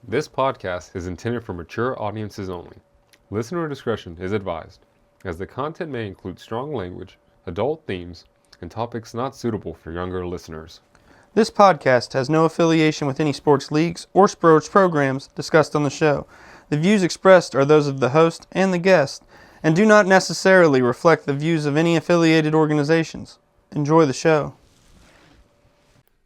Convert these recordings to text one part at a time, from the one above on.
This podcast is intended for mature audiences only. Listener discretion is advised, as the content may include strong language, adult themes, and topics not suitable for younger listeners. This podcast has no affiliation with any sports leagues or sports programs discussed on the show. The views expressed are those of the host and the guest, and do not necessarily reflect the views of any affiliated organizations. Enjoy the show.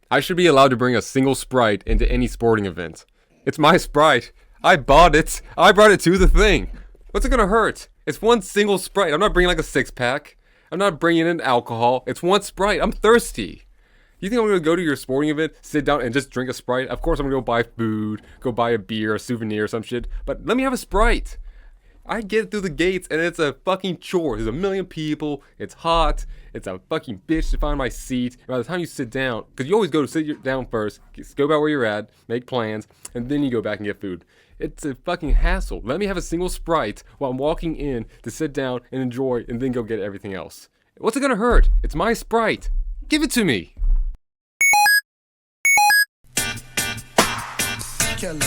I should be allowed to bring a single Sprite into any sporting event. It's my Sprite. I bought it. I brought it to the thing. What's it gonna hurt? It's one single Sprite. I'm not bringing like a six-pack. I'm not bringing in alcohol. It's one Sprite. I'm thirsty. You think I'm gonna go to your sporting event, sit down and just drink a Sprite? Of course I'm gonna go buy food, go buy a beer, a souvenir, or some shit. But let me have a Sprite. I get through the gates and it's a fucking chore. There's a million people. It's hot. It's a fucking bitch to find my seat. And by the time you sit down, because you always go to sit down first, scope out where you're at, make plans, and then you go back and get food. It's a fucking hassle. Let me have a single Sprite while I'm walking in to sit down and enjoy and then go get everything else. What's it gonna hurt? It's my Sprite. Give it to me. Killer.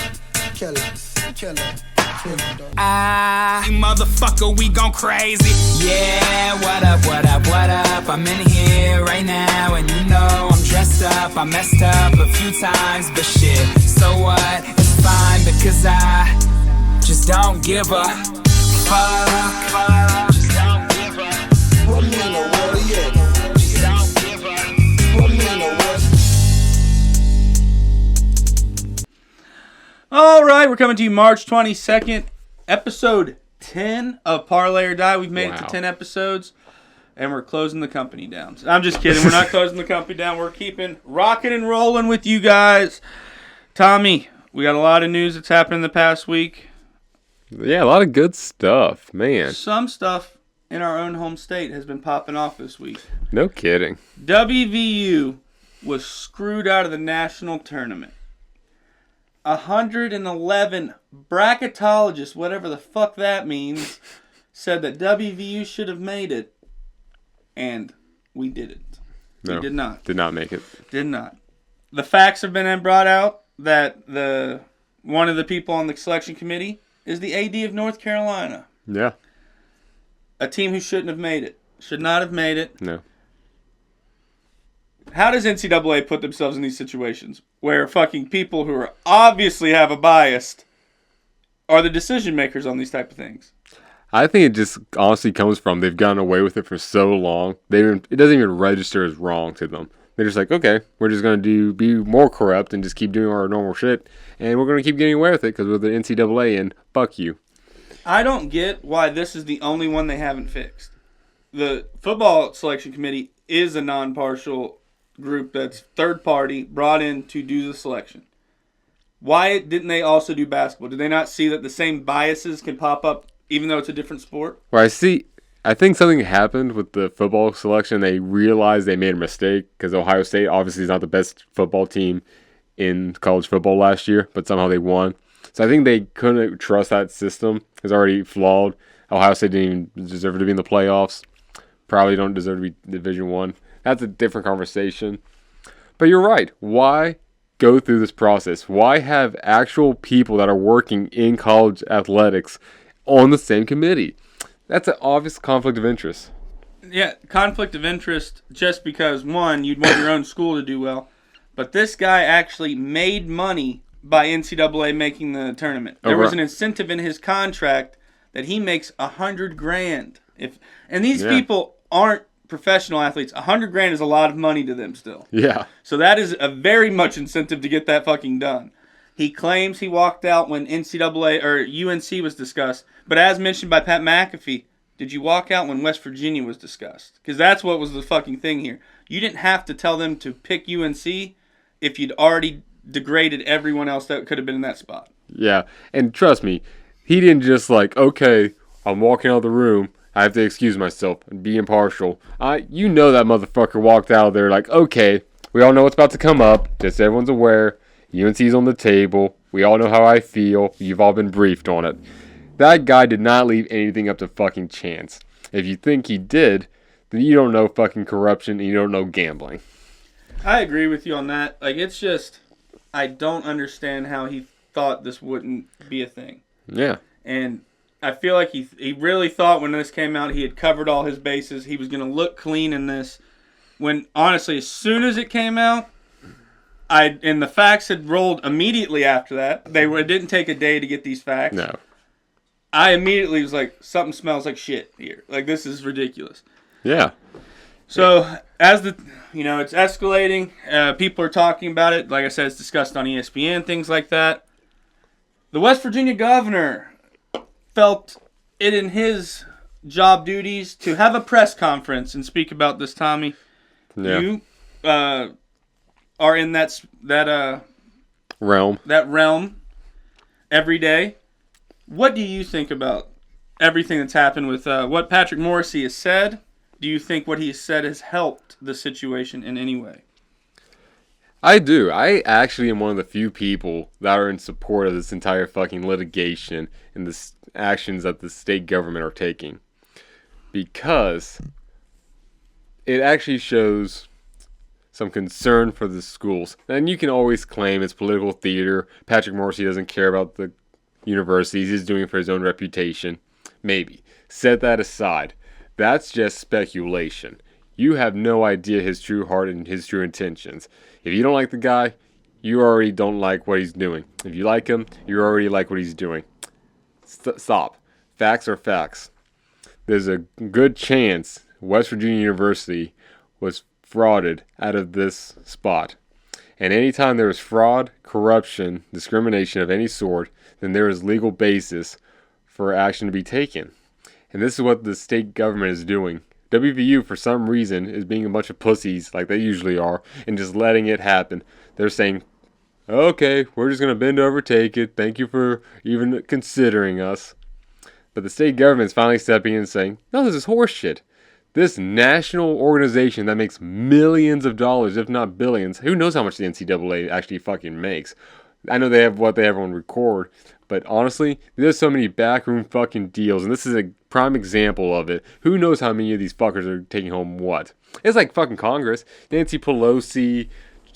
Motherfucker, we gone crazy. Yeah, what up? I'm in here right now, and you know I'm dressed up. I messed up a few times, but shit, so what? It's fine because I just don't give a fuck. Just don't give a fuck. What me in the world, yeah. Just don't give a fuck. What me in the world? All right, we're coming to you March 22nd, episode 10 of Parlay or Die. We've made it to 10 episodes, and we're closing the company down. I'm just kidding. We're not closing the company down. We're keeping rocking and rolling with you guys. Tommy, we got a lot of news that's happened in the past week. Yeah, a lot of good stuff, man. Some stuff in our own home state has been popping off this week. No kidding. WVU was screwed out of the national tournament. 111 bracketologists, whatever the fuck that means, said that WVU should have made it, and we didn't. No, we did not. Did not make it. Did not. The facts have been brought out that one of the people on the selection committee is the AD of North Carolina. Yeah. A team who shouldn't have made it. Should not have made it. No. How does NCAA put themselves in these situations where fucking people who are obviously have a bias are the decision makers on these type of things? I think it just honestly comes from they've gotten away with it for so long. It doesn't even register as wrong to them. They're just like, okay, we're just going to be more corrupt and just keep doing our normal shit. And we're going to keep getting away with it because we're the NCAA and fuck you. I don't get why this is the only one they haven't fixed. The football selection committee is a non-partial group that's third party brought in to do the selection. Why didn't they also do basketball? Did they not see that the same biases can pop up even though it's a different sport? Well, I think something happened with the football selection. They realized they made a mistake because Ohio State obviously is not the best football team in college football last year, but somehow they won. So I think they couldn't trust that system. It was already flawed. Ohio State didn't even deserve to be in the playoffs. Probably don't deserve to be Division I. That's a different conversation. But you're right. Why go through this process? Why have actual people that are working in college athletics on the same committee? That's an obvious conflict of interest. Yeah, conflict of interest just because, one, you'd want your own school to do well. But this guy actually made money by NCAA making the tournament. There was an incentive in his contract that he makes $100,000. And these people aren't professional athletes. $100,000 is a lot of money to them still. Yeah. So that is a very much incentive to get that fucking done. He claims he walked out when NCAA or UNC was discussed, but as mentioned by Pat McAfee, did you walk out when West Virginia was discussed? Because that's what was the fucking thing here. You didn't have to tell them to pick UNC if you'd already degraded everyone else that could have been in that spot. Yeah, and trust me, he didn't just like, okay, I'm walking out of the room. I have to excuse myself and be impartial. You know that motherfucker walked out of there like, okay, we all know what's about to come up. Just so everyone's aware. UNC's on the table. We all know how I feel. You've all been briefed on it. That guy did not leave anything up to fucking chance. If you think he did, then you don't know fucking corruption and you don't know gambling. I agree with you on that. Like, it's just, I don't understand how he thought this wouldn't be a thing. Yeah. And I feel like he really thought when this came out he had covered all his bases. He was going to look clean in this. When, honestly, as soon as it came out, and the facts had rolled immediately after that. It didn't take a day to get these facts. No. I immediately was like, something smells like shit here. Like, this is ridiculous. Yeah. So, as it's escalating. People are talking about it. Like I said, it's discussed on ESPN, things like that. The West Virginia governor felt it in his job duties to have a press conference and speak about this, Tommy. Yeah. You are in that realm every day. What do you think about everything that's happened with what Patrick Morrissey has said? Do you think what he has said has helped the situation in any way? I do. I actually am one of the few people that are in support of this entire fucking litigation and the actions that the state government are taking. Because it actually shows some concern for the schools. And you can always claim it's political theater. Patrick Morrissey doesn't care about the universities. He's doing it for his own reputation. Maybe. Set that aside. That's just speculation. You have no idea his true heart and his true intentions. If you don't like the guy, you already don't like what he's doing. If you like him, you already like what he's doing. Stop. Facts are facts. There's a good chance West Virginia University was frauded out of this spot. And anytime there is fraud, corruption, discrimination of any sort, then there is legal basis for action to be taken. And this is what the state government is doing. WVU, for some reason, is being a bunch of pussies, like they usually are, and just letting it happen. They're saying, okay, we're just going to bend over, take it. Thank you for even considering us. But the state government is finally stepping in and saying, no, this is horseshit. This national organization that makes millions of dollars, if not billions, who knows how much the NCAA actually fucking makes. I know they have what they have on record, but honestly, there's so many backroom fucking deals, and this is a prime example of it. Who knows how many of these fuckers are taking home what? It's like fucking Congress. Nancy Pelosi,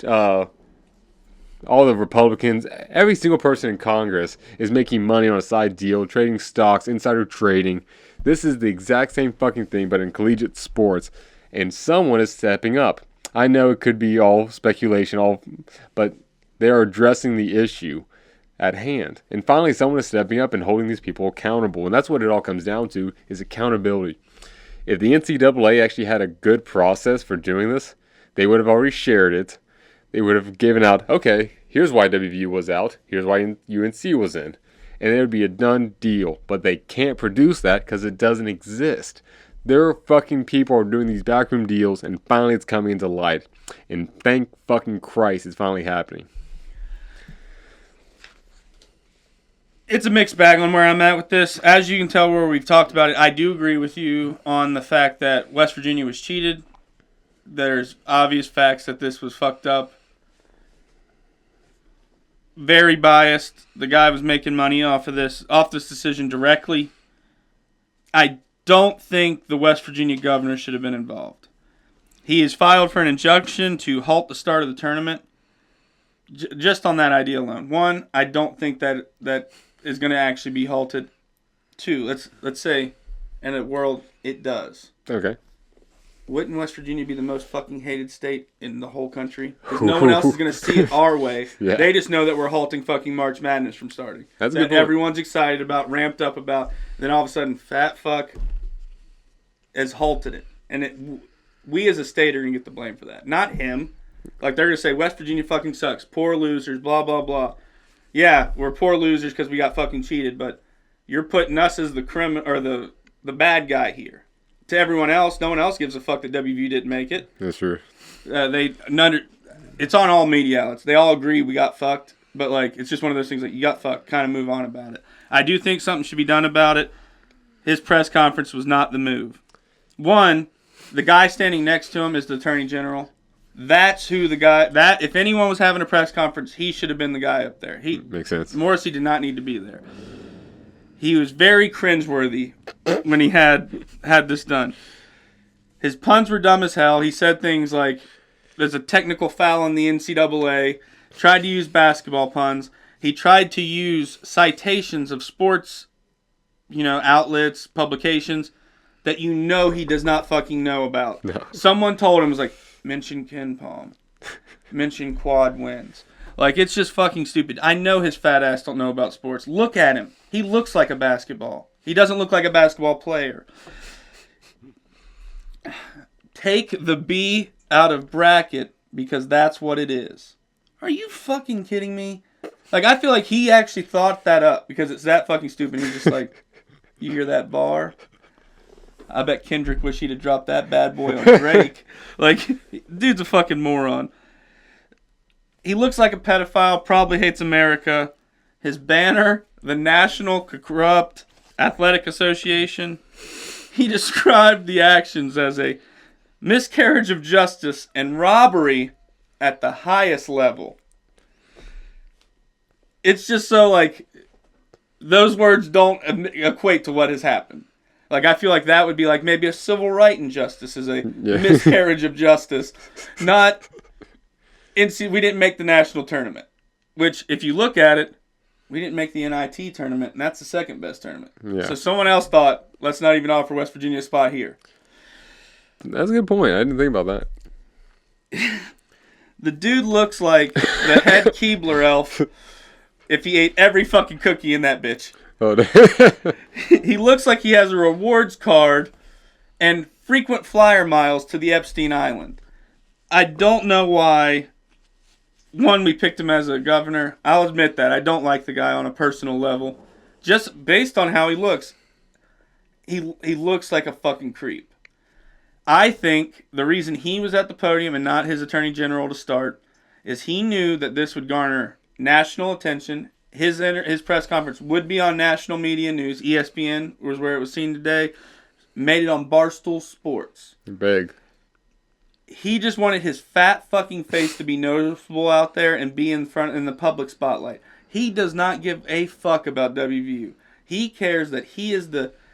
all the Republicans, every single person in Congress is making money on a side deal, trading stocks, insider trading. This is the exact same fucking thing, but in collegiate sports, and someone is stepping up. I know it could be all speculation, but they are addressing the issue at hand. And finally, someone is stepping up and holding these people accountable. And that's what it all comes down to, is accountability. If the NCAA actually had a good process for doing this, they would have already shared it. They would have given out, okay, here's why WVU was out. Here's why UNC was in. And it would be a done deal. But they can't produce that because it doesn't exist. Their fucking people are doing these backroom deals, and finally it's coming into light. And thank fucking Christ it's finally happening. It's a mixed bag on where I'm at with this. As you can tell where we've talked about it, I do agree with you on the fact that West Virginia was cheated. There's obvious facts that this was fucked up. Very biased. The guy was making money off this decision directly. I don't think the West Virginia governor should have been involved. He has filed for an injunction to halt the start of the tournament. Just on that idea alone. One, I don't think that is going to actually be halted. Two, let's say in a world it does. Okay. Wouldn't West Virginia be the most fucking hated state in the whole country? Because no one else is going to see it our way. Yeah. They just know that we're halting fucking March Madness from starting. That's a that good point. everyone's excited about, ramped up about. Then all of a sudden, fat fuck has halted it. And we as a state are going to get the blame for that. Not him. Like, they're going to say, West Virginia fucking sucks. Poor losers, blah, blah, blah. Yeah, we're poor losers because we got fucking cheated, but you're putting us as the criminal or the bad guy here. To everyone else, no one else gives a fuck that WVU didn't make it. That's true. It's on all media outlets. They all agree we got fucked, but like it's just one of those things that you got fucked. Kind of move on about it. I do think something should be done about it. His press conference was not the move. One, the guy standing next to him is the Attorney General. That's who the guy. That if anyone was having a press conference, he should have been the guy up there. Makes sense. Morrissey did not need to be there. He was very cringeworthy when he had this done. His puns were dumb as hell. He said things like, there's a technical foul in the NCAA. tried to use basketball puns. He tried to use citations of sports, outlets, publications that he does not fucking know about. No. Someone told him, was like, mention Ken Palm. Mention quad wins. Like, it's just fucking stupid. I know his fat ass don't know about sports. Look at him. He looks like a basketball. He doesn't look like a basketball player. Take the B out of bracket because that's what it is. Are you fucking kidding me? Like, I feel like he actually thought that up because it's that fucking stupid. He's just like, you hear that bar? I bet Kendrick wish he'd have dropped that bad boy on Drake. Like, dude's a fucking moron. He looks like a pedophile, probably hates America. His banner, the National Corrupt Athletic Association, he described the actions as a miscarriage of justice and robbery at the highest level. It's just so, like, those words don't equate to what has happened. Like, I feel like that would be like maybe a civil right injustice is a miscarriage of justice. Not, we didn't make the national tournament. Which, if you look at it, we didn't make the NIT tournament, and that's the second best tournament. Yeah. So someone else thought, let's not even offer West Virginia a spot here. That's a good point. I didn't think about that. The dude looks like the head Keebler elf if he ate every fucking cookie in that bitch. Oh, He looks like he has a rewards card and frequent flyer miles to the Epstein Island. I don't know why, we picked him as a governor. I'll admit that. I don't like the guy on a personal level. Just based on how he looks, he looks like a fucking creep. I think the reason he was at the podium and not his attorney general to start is he knew that this would garner national attention. His press conference would be on national media news. ESPN was where it was seen today. Made it on Barstool Sports. Big. He just wanted his fat fucking face to be noticeable out there and be in the public spotlight. He does not give a fuck about WVU. He cares that he is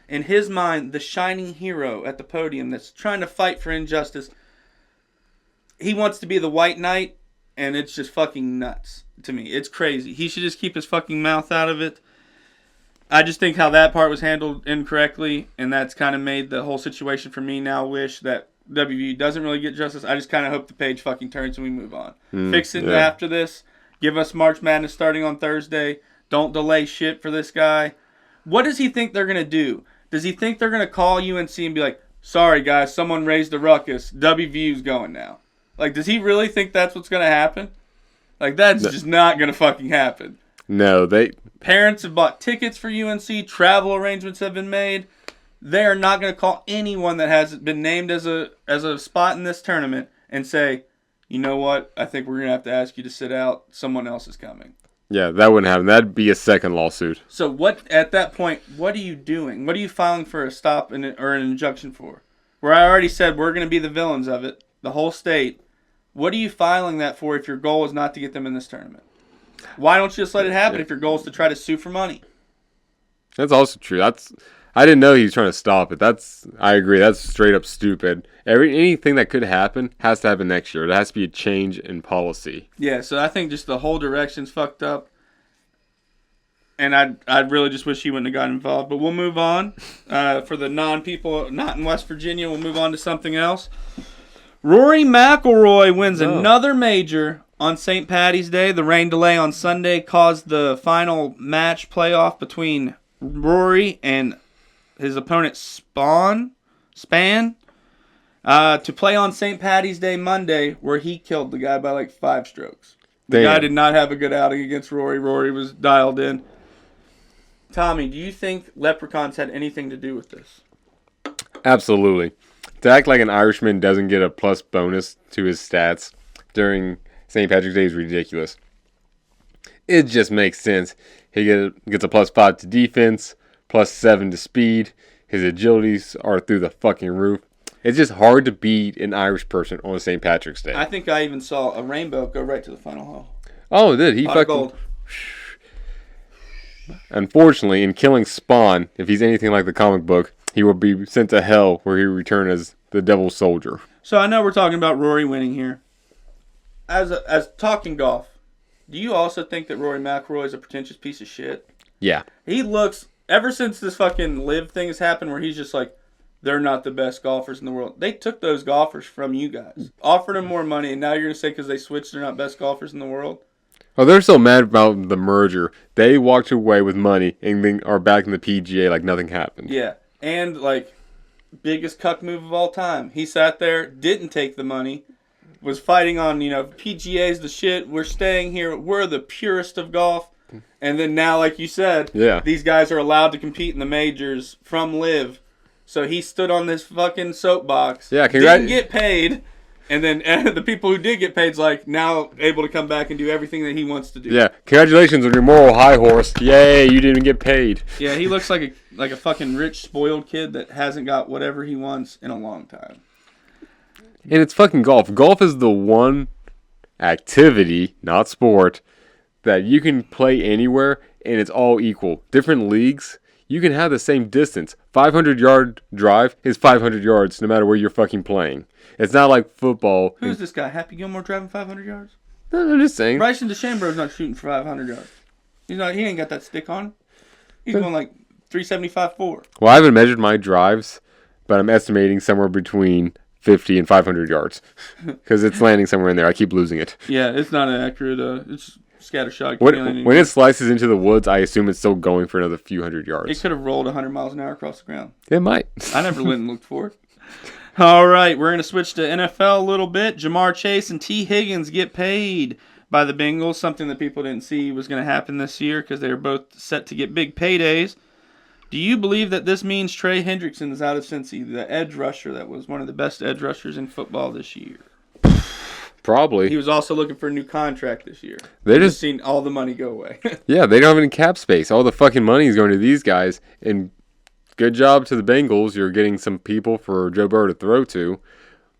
in his mind, the shining hero at the podium that's trying to fight for injustice. He wants to be the white knight, and it's just fucking nuts to me. It's crazy. He should just keep his fucking mouth out of it. I just think how that part was handled incorrectly, and that's kind of made the whole situation for me now wish that WVU doesn't really get justice. I just kind of hope the page fucking turns and we move on. Fix it after this. Give us March Madness starting on Thursday. Don't delay shit for this guy. What does he think they're going to do? Does he think they're going to call UNC and be like, sorry guys, someone raised a ruckus. WVU's going now. Like, does he really think that's what's going to happen? Like, that's just not going to fucking happen. No, Parents have bought tickets for UNC. Travel arrangements have been made. They are not going to call anyone that has been named as a spot in this tournament and say, you know what, I think we're going to have to ask you to sit out. Someone else is coming. Yeah, that wouldn't happen. That'd be a second lawsuit. So at that point, what are you doing? What are you filing for a stop or an injunction for? Where I already said we're going to be the villains of it, the whole state. What are you filing that for if your goal is not to get them in this tournament? Why don't you just let it happen if your goal is to try to sue for money? That's also true. I didn't know he was trying to stop it. I agree. That's straight up stupid. Anything that could happen has to happen next year. There has to be a change in policy. Yeah, so I think just the whole direction's fucked up. And I'd really just wish he wouldn't have gotten involved. But we'll move on. For the non-people not in West Virginia, we'll move on to something else. Rory McIlroy wins another major on St. Paddy's Day. The rain delay on Sunday caused the final match playoff between Rory and his opponent Span to play on St. Paddy's Day Monday, where he killed the guy by like 5 strokes. The guy did not have a good outing against Rory. Rory was dialed in. Tommy, do you think leprechauns had anything to do with this? Absolutely. To act like an Irishman doesn't get a plus bonus to his stats during St. Patrick's Day is ridiculous. It just makes sense. He gets a plus 5 to defense, plus 7 to speed. His agilities are through the fucking roof. It's just hard to beat an Irish person on St. Patrick's Day. I think I even saw a rainbow go right to the final hole. Oh, it did. He fucking gold. Unfortunately, in killing Spawn, if he's anything like the comic book, he will be sent to hell where he will return as the Devil's Soldier. So I know we're talking about Rory winning here. As talking golf, Do you also think that Rory McIlroy is a pretentious piece of shit? Yeah. He looks, ever since this fucking live thing has happened where he's just like, they're not the best golfers in the world. They took those golfers from you guys. Offered them more money, and now you're going to say because they switched they're not best golfers in the world? Oh, they're so mad about the merger. They walked away with money and then are back in the PGA like nothing happened. Yeah. And, like, biggest cuck move of all time. He sat there, didn't take the money, was fighting on, PGA's the shit. We're staying here. We're the purest of golf. And then now, like you said, these guys are allowed to compete in the majors from live. So he stood on this fucking soapbox. Yeah, didn't get paid. And then the people who did get paid's like now able to come back and do everything that he wants to do. Yeah, congratulations on your moral high horse. Yay, you didn't get paid. Yeah, he looks like a fucking rich, spoiled kid that hasn't got whatever he wants in a long time. And it's fucking golf. Golf is the one activity, not sport, that you can play anywhere and it's all equal. Different leagues, you can have the same distance. 500-yard drive is 500 yards no matter where you're fucking playing. It's not like football. Who's this guy? Happy Gilmore driving 500 yards? No, I'm just saying. Bryson DeChambeau's not shooting for 500 yards. He ain't got that stick on. He's going like 375-4. Well, I haven't measured my drives, but I'm estimating somewhere between 50 and 500 yards because it's landing somewhere in there. I keep losing it. Yeah, it's not an accurate. It's scattershot. When it slices into the woods, I assume it's still going for another few hundred yards. It could have rolled 100 miles an hour across the ground. It might. I never went and looked for it. All right, we're going to switch to NFL a little bit. Jamar Chase and T. Higgins get paid by the Bengals, something that people didn't see was going to happen this year because they were both set to get big paydays. Do you believe that this means Trey Hendrickson is out of Cincy, the edge rusher that was one of the best edge rushers in football this year? Probably. He was also looking for a new contract this year. They just seen all the money go away. Yeah, they don't have any cap space. All the fucking money is going to these guys. And good job to the Bengals. You're getting some people for Joe Burrow to throw to.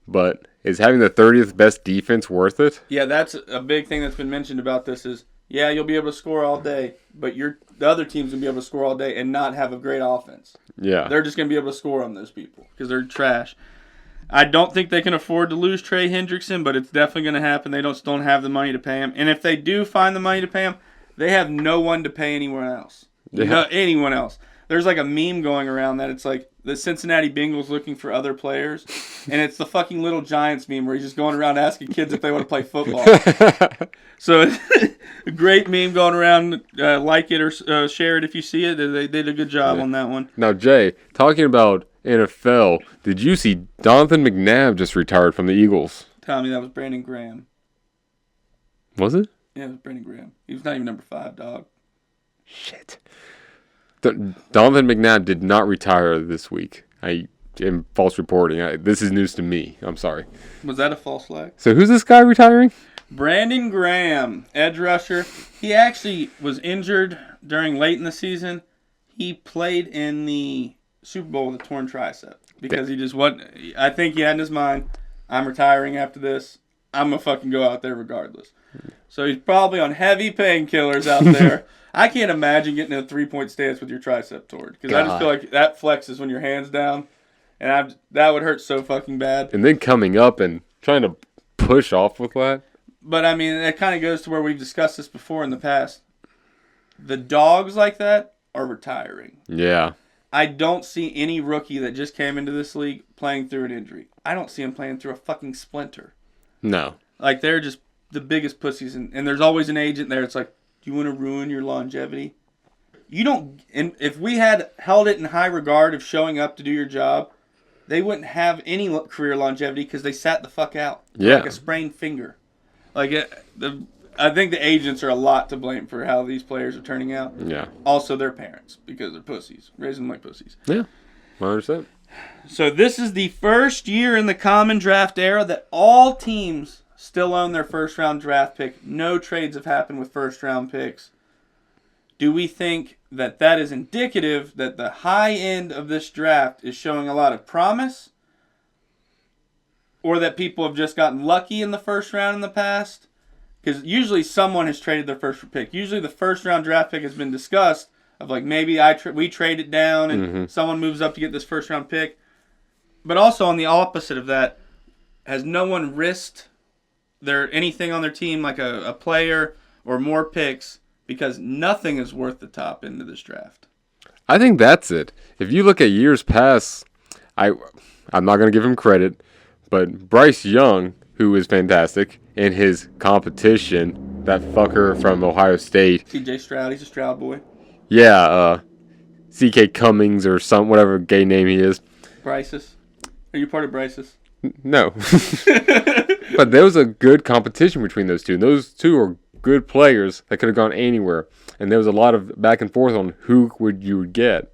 But is having the 30th best defense worth it? Yeah, that's a big thing that's been mentioned about this is, yeah, you'll be able to score all day, but the other team's going to be able to score all day and not have a great offense. Yeah. They're just going to be able to score on those people because they're trash. I don't think they can afford to lose Trey Hendrickson, but it's definitely going to happen. They don't have the money to pay him. And if they do find the money to pay him, they have no one to pay anyone else. Yeah. Anyone else. There's like a meme going around that it's like the Cincinnati Bengals looking for other players, and it's the fucking Little Giants meme where he's just going around asking kids if they want to play football. So it's a great meme going around. Like it or share it if you see it. They did a good job on that one. Now, Jay, talking about NFL, did you see Donovan McNabb just retired from the Eagles? Tommy, that was Brandon Graham. Was it? Yeah, it was Brandon Graham. He was not even number 5, dog. Shit. Donovan McNabb did not retire this week. I am false reporting. This is news to me. I'm sorry. Was that a false flag? So who's this guy retiring? Brandon Graham, edge rusher. He actually was injured late in the season. He played in the Super Bowl with a torn tricep because he just wasn't. I think he had in his mind, I'm retiring after this. I'm going to fucking go out there regardless. So he's probably on heavy painkillers out there. I can't imagine getting a 3-point stance with your tricep torn because I just feel like that flexes when your hand's down, and that would hurt so fucking bad. And then coming up and trying to push off with that. But I mean, that kind of goes to where we've discussed this before in the past. The dogs like that are retiring. Yeah. I don't see any rookie that just came into this league playing through an injury. I don't see him playing through a fucking splinter. No. Like, they're just the biggest pussies, and there's always an agent there. It's like, do you want to ruin your longevity? You don't. And if we had held it in high regard of showing up to do your job, they wouldn't have any career longevity because they sat the fuck out. Yeah. Like a sprained finger. Like, I think the agents are a lot to blame for how these players are turning out. Yeah. Also, their parents, because they're pussies. Raising them like pussies. Yeah. 100%. So this is the first year in the common draft era that all teams still own their first-round draft pick. No trades have happened with first-round picks. Do we think that is indicative that the high end of this draft is showing a lot of promise? Or that people have just gotten lucky in the first round in the past? Because usually someone has traded their first pick. Usually the first-round draft pick has been discussed of like maybe we trade it down and someone moves up to get this first-round pick. But also on the opposite of that, has no one risked anything on their team, like a player or more picks because nothing is worth the top end of this draft. I think that's it. If you look at years past, I'm not going to give him credit, but Bryce Young, who is fantastic, in his competition, that fucker from Ohio State. C.J. Stroud, he's a Stroud boy. Yeah, C.K. Cummings or whatever gay name he is. Bryce's. Are you part of Bryce's? No. But there was a good competition between those two. And those two are good players that could have gone anywhere. And there was a lot of back and forth on who you would get.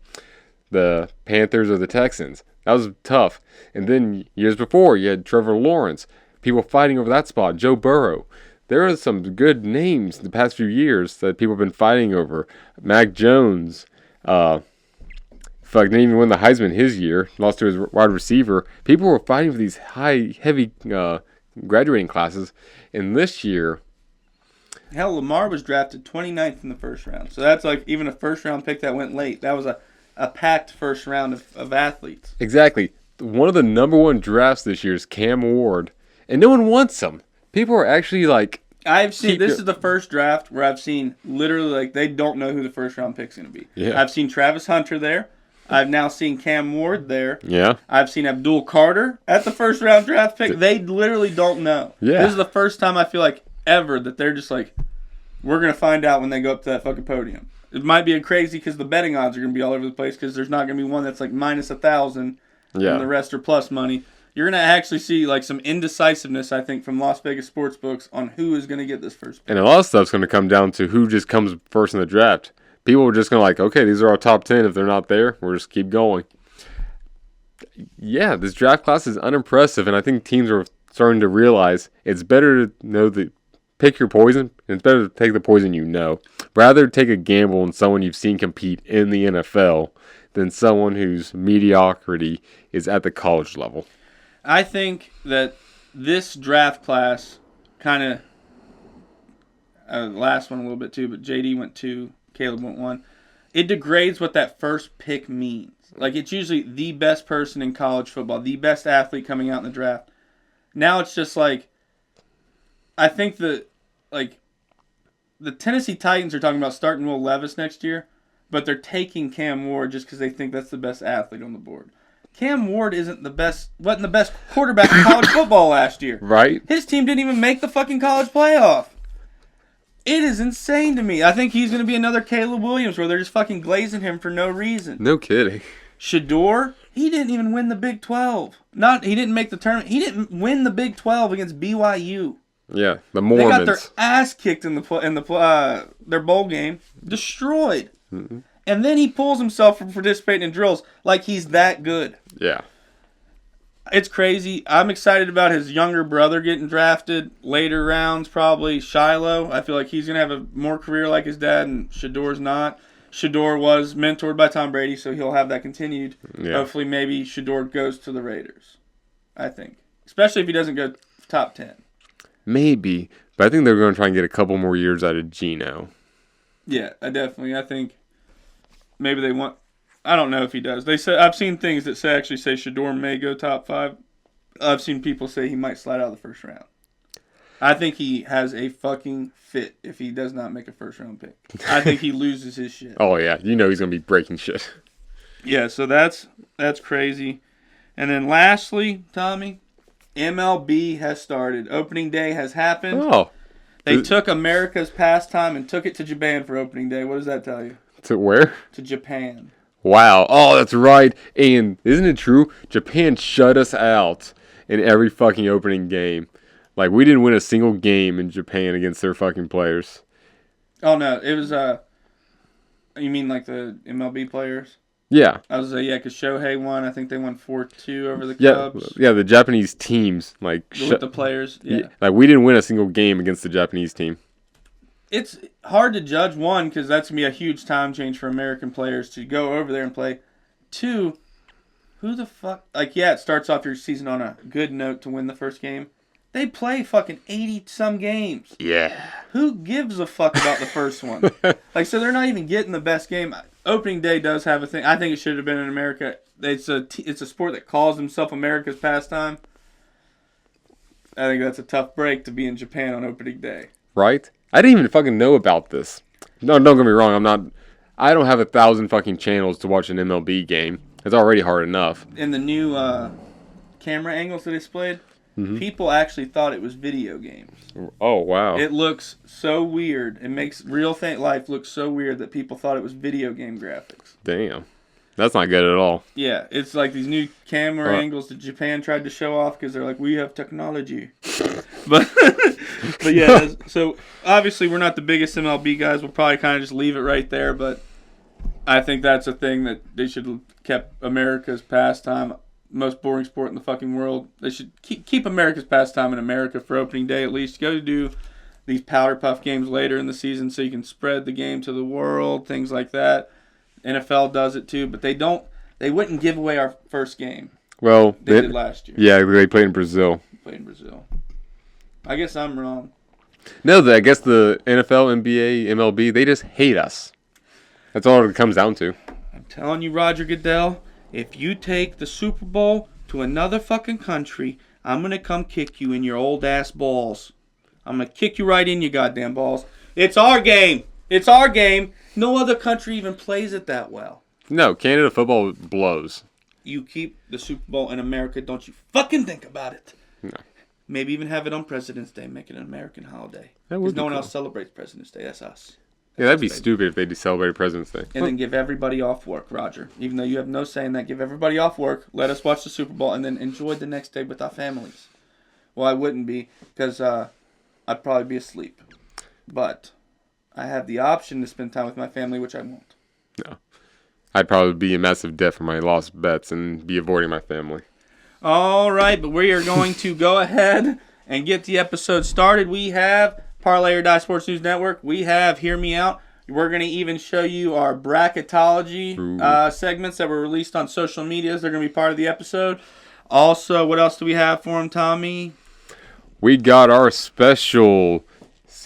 The Panthers or the Texans. That was tough. And then years before, you had Trevor Lawrence. People fighting over that spot. Joe Burrow. There are some good names the past few years that people have been fighting over. Mac Jones. Didn't even win the Heisman his year. Lost to his wide receiver. People were fighting for these heavy graduating classes. And this year... Hell, Lamar was drafted 29th in the first round. So that's like even a first-round pick that went late. That was a packed first round of athletes. Exactly. One of the number one drafts this year is Cam Ward. And no one wants him. People are actually like... This is the first draft where I've seen literally like they don't know who the first-round pick's going to be. Yeah. I've seen Travis Hunter there. I've now seen Cam Ward there. Yeah. I've seen Abdul Carter at the first-round draft pick. They literally don't know. Yeah. This is the first time I feel like ever that they're just like, we're going to find out when they go up to that fucking podium. It might be crazy because the betting odds are going to be all over the place because there's not going to be one that's like minus 1,000 Yeah. and the rest are plus money. You're going to actually see like some indecisiveness, I think, from Las Vegas sportsbooks on who is going to get this first pick. And a lot of stuff's going to come down to who just comes first in the draft. People are just going to like, okay, these are our top 10. If they're not there, we'll just keep going. Yeah, this draft class is unimpressive, and I think teams are starting to realize it's better to pick your poison, and it's better to take the poison you know. Rather take a gamble on someone you've seen compete in the NFL than someone whose mediocrity is at the college level. I think that this draft class kind of, last one a little bit too, but JD went 2, Caleb went 1. It degrades what that first pick means. Like, it's usually the best person in college football, the best athlete coming out in the draft. Now it's just like, I think the Tennessee Titans are talking about starting Will Levis next year, but they're taking Cam Ward just because they think that's the best athlete on the board. Cam Ward wasn't the best quarterback in college football last year. Right? His team didn't even make the fucking college playoff. It is insane to me. I think he's going to be another Caleb Williams where they're just fucking glazing him for no reason. No kidding. Shador, he didn't even win the Big 12. He didn't make the tournament. He didn't win the Big 12 against BYU. Yeah, the Mormons. They got their ass kicked in their bowl game, destroyed. Mm-hmm. And then he pulls himself from participating in drills like he's that good. Yeah. It's crazy. I'm excited about his younger brother getting drafted later rounds, probably Shiloh. I feel like he's going to have a more career like his dad, and Shador's not. Shador was mentored by Tom Brady, so he'll have that continued. Yeah. Hopefully, maybe Shador goes to the Raiders, I think. Especially if he doesn't go top 10. Maybe, but I think they're going to try and get a couple more years out of Geno. Yeah, I think maybe they want... I don't know if he does. They say I've seen things that actually say Shador may go top 5. I've seen people say he might slide out of the first round. I think he has a fucking fit if he does not make a first round pick. I think he loses his shit. Oh yeah, he's going to be breaking shit. Yeah, so that's crazy. And then lastly, Tommy, MLB has started. Opening day has happened. Oh. They took America's pastime and took it to Japan for opening day. What does that tell you? To where? To Japan. Wow. Oh, that's right. And isn't it true? Japan shut us out in every fucking opening game. Like, we didn't win a single game in Japan against their fucking players. Oh, no. It was, you mean like the MLB players? Yeah. I was yeah, because Shohei won. I think they won 4-2 over the Cubs. Yeah, the Japanese teams. Like with the players, yeah. Like, we didn't win a single game against the Japanese team. It's hard to judge, one, because that's going to be a huge time change for American players to go over there and play. Two, who the fuck... Like, yeah, it starts off your season on a good note to win the first game. They play fucking 80-some games. Yeah. Who gives a fuck about the first one? Like, so they're not even getting the best game. Opening day does have a thing. I think it should have been in America. It's a sport that calls himself America's pastime. I think that's a tough break to be in Japan on opening day. Right? I didn't even fucking know about this. No, don't get me wrong. I don't have 1,000 fucking channels to watch an MLB game. It's already hard enough. In the new camera angles that displayed, people actually thought it was video games. Oh, wow. It looks so weird. It makes real life look so weird that people thought it was video game graphics. Damn. That's not good at all. Yeah, it's like these new camera angles that Japan tried to show off because they're like, we have technology. but yeah, so obviously we're not the biggest MLB guys. We'll probably kind of just leave it right there, but I think that's a thing that they should have kept America's pastime, most boring sport in the fucking world. They should keep America's pastime in America for opening day at least. Go to do these powder puff games later in the season so you can spread the game to the world, things like that. NFL does it too, but they wouldn't give away our first game. Well, they did last year. Yeah, they played in Brazil. I guess I'm wrong. No, I guess the NFL, NBA, MLB, they just hate us. That's all it comes down to. I'm telling you, Roger Goodell, if you take the Super Bowl to another fucking country, I'm going to come kick you in your old ass balls. I'm going to kick you right in your goddamn balls. It's our game. It's our game. No other country even plays it that well. No, Canada football blows. You keep the Super Bowl in America, don't you fucking think about it. No. Maybe even have it on President's Day, make it an American holiday. That would Because be no one cool. else celebrates President's Day, that's us. Yeah, that'd be stupid if they celebrated President's Day. And then give everybody off work, Roger. Even though you have no say in that, give everybody off work, let us watch the Super Bowl, and then enjoy the next day with our families. Well, I wouldn't be, because I'd probably be asleep. But I have the option to spend time with my family, which I won't. No. I'd probably be in massive debt for my lost bets and be avoiding my family. All right, but we are going to go ahead and get the episode started. We have Parlay or Die Sports News Network. We have Hear Me Out. We're going to even show you our bracketology segments that were released on social medias. They're going to be part of the episode. Also, what else do we have for them, Tommy? We got our special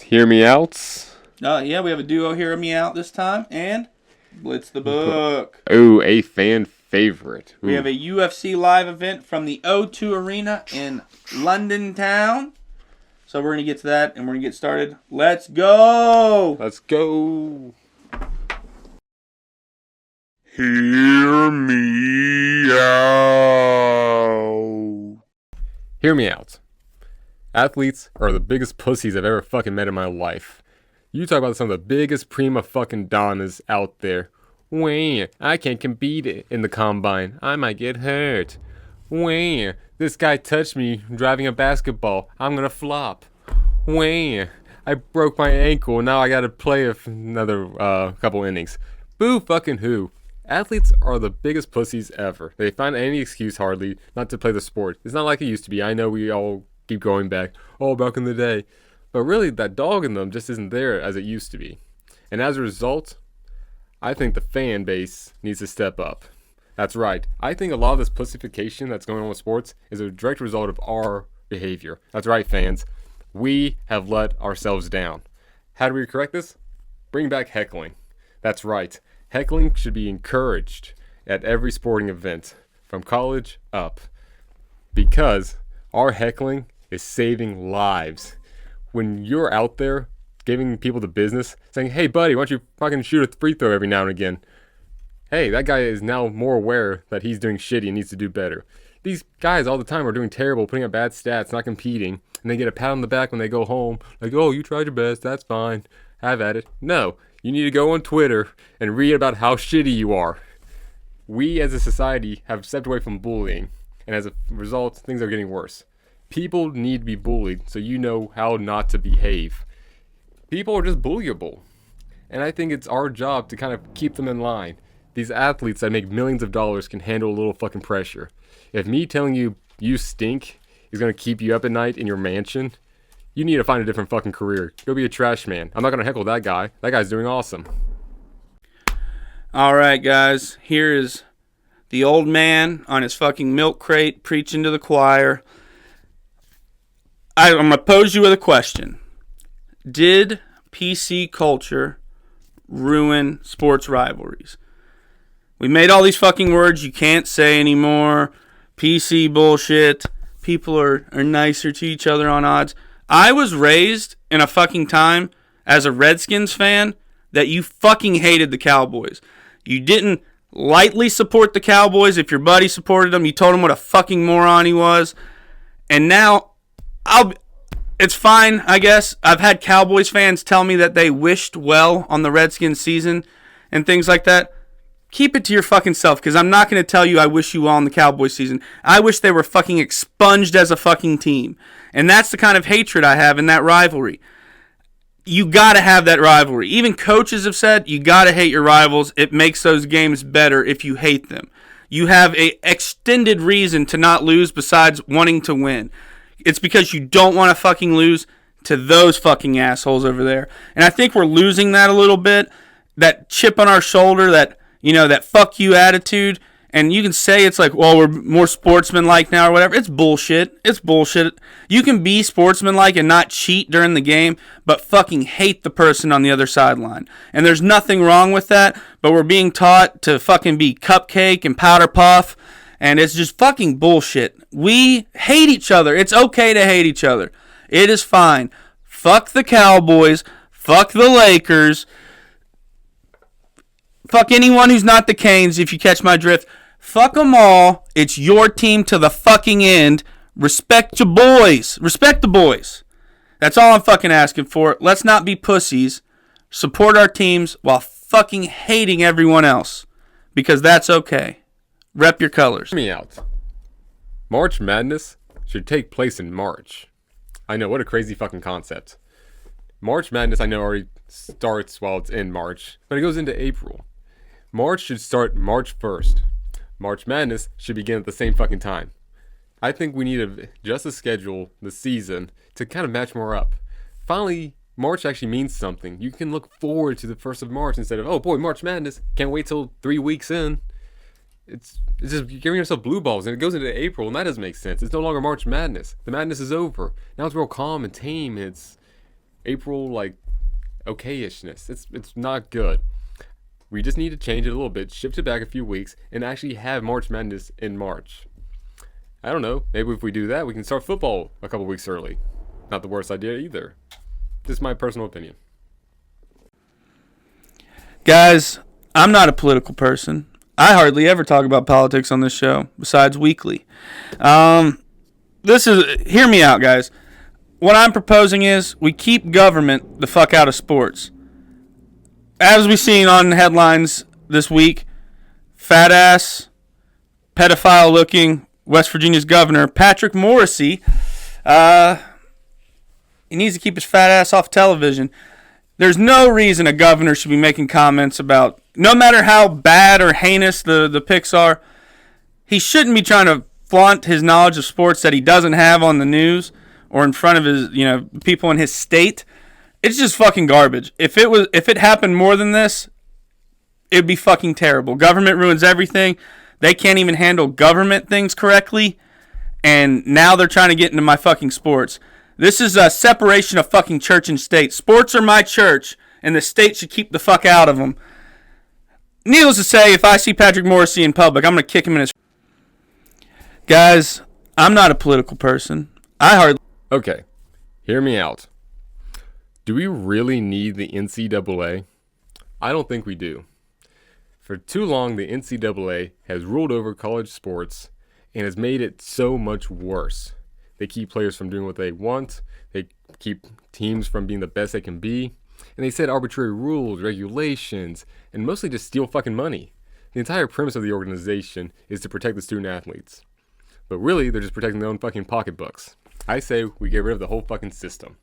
Hear Me Outs. Yeah, we have a duo Hear Me Out this time. And Blitz the Book. Oh, a fan favorite. Ooh. We have a UFC live event from the O2 Arena in London town. So we're going to get to that, and we're going to get started. Let's go! Let's go. Hear me out. Hear me out. Athletes are the biggest pussies I've ever fucking met in my life. You talk about some of the biggest prima fucking donnas out there. Where? I can't compete in the combine. I might get hurt. Where? This guy touched me driving a basketball. I'm gonna flop. Where? I broke my ankle. Now I gotta play another couple innings. Boo fucking who? Athletes are the biggest pussies ever. They find any excuse hardly not to play the sport. It's not like it used to be. I know we all keep going back. Oh, back in the day. But really, that dog in them just isn't there as it used to be. And as a result, I think the fan base needs to step up. That's right. I think a lot of this pussification that's going on with sports is a direct result of our behavior. That's right, fans. We have let ourselves down. How do we correct this? Bring back heckling. That's right. Heckling should be encouraged at every sporting event, from college up. Because our heckling is saving lives. When you're out there giving people the business, saying, hey buddy, why don't you fucking shoot a free throw every now and again? Hey, that guy is now more aware that he's doing shitty and needs to do better. These guys all the time are doing terrible, putting up bad stats, not competing, and they get a pat on the back when they go home, like, oh, you tried your best, that's fine, have at it. No, you need to go on Twitter and read about how shitty you are. We as a society have stepped away from bullying, and as a result, things are getting worse. People need to be bullied so you know how not to behave. People are just bullyable. And I think it's our job to kind of keep them in line. These athletes that make millions of dollars can handle a little fucking pressure. If me telling you you stink is going to keep you up at night in your mansion, you need to find a different fucking career. Go be a trash man. I'm not going to heckle that guy. That guy's doing awesome. All right, guys. Here is the old man on his fucking milk crate preaching to the choir. I'm going to pose you with a question. Did PC culture ruin sports rivalries? We made all these fucking words you can't say anymore. PC bullshit. People are nicer to each other on odds. I was raised in a fucking time as a Redskins fan that you fucking hated the Cowboys. You didn't lightly support the Cowboys. If your buddy supported them, you told him what a fucking moron he was. And now, it's fine, I guess. I've had Cowboys fans tell me that they wished well on the Redskins season and things like that. Keep it to your fucking self, because I'm not going to tell you I wish you well on the Cowboys season. I wish they were fucking expunged as a fucking team. And that's the kind of hatred I have in that rivalry. You got to have that rivalry. Even coaches have said you got to hate your rivals. It makes those games better if you hate them. You have a extended reason to not lose besides wanting to win. It's because you don't want to fucking lose to those fucking assholes over there. And I think we're losing that a little bit. That chip on our shoulder, that, you know, that fuck you attitude. And you can say it's like, well, we're more sportsmanlike now or whatever. It's bullshit. It's bullshit. You can be sportsmanlike and not cheat during the game, but fucking hate the person on the other sideline. And there's nothing wrong with that, but we're being taught to fucking be cupcake and powder puff, and it's just fucking bullshit. We hate each other. It's okay to hate each other. It is fine. Fuck the Cowboys. Fuck the Lakers. Fuck anyone who's not the Canes, if you catch my drift. Fuck them all. It's your team to the fucking end. Respect your boys. Respect the boys. That's all I'm fucking asking for. Let's not be pussies. Support our teams while fucking hating everyone else. Because that's okay. Rep your colors. Hear me out. March Madness should take place in March. I know, what a crazy fucking concept. March Madness, I know, already starts while it's in March, but it goes into April. March should start March 1st. March Madness should begin at the same fucking time. I think we need to adjust the schedule, the season, to kind of match more up. Finally, March actually means something. You can look forward to the 1st of March instead of, oh boy, March Madness, can't wait till 3 weeks in. It's just giving yourself blue balls, and it goes into April, and that doesn't make sense. It's no longer March Madness. The madness is over. Now it's real calm and tame. It's April, like, okay-ishness. It's not good. We just need to change it a little bit, shift it back a few weeks, and actually have March Madness in March. I don't know. Maybe if we do that, we can start football a couple weeks early. Not the worst idea either. Just my personal opinion. Guys, I'm not a political person. I hardly ever talk about politics on this show, besides weekly. Hear me out, guys. What I'm proposing is we keep government the fuck out of sports. As we've seen on headlines this week, fat ass, pedophile looking West Virginia's governor, Patrick Morrisey, he needs to keep his fat ass off television. There's no reason a governor should be making comments about, no matter how bad or heinous the pics are, he shouldn't be trying to flaunt his knowledge of sports that he doesn't have on the news or in front of his, people in his state. It's just fucking garbage. If it happened more than this, it'd be fucking terrible. Government ruins everything. They can't even handle government things correctly, and now they're trying to get into my fucking sports. This is a separation of fucking church and state. Sports are my church, and the state should keep the fuck out of them. Needless to say, if I see Patrick Morrisey in public, I'm going to kick him in his... Guys, I'm not a political person. Okay, hear me out. Do we really need the NCAA? I don't think we do. For too long, the NCAA has ruled over college sports and has made it so much worse. They keep players from doing what they want. They keep teams from being the best they can be. And they set arbitrary rules, regulations, and mostly just steal fucking money. The entire premise of the organization is to protect the student athletes. But really, they're just protecting their own fucking pocketbooks. I say we get rid of the whole fucking system.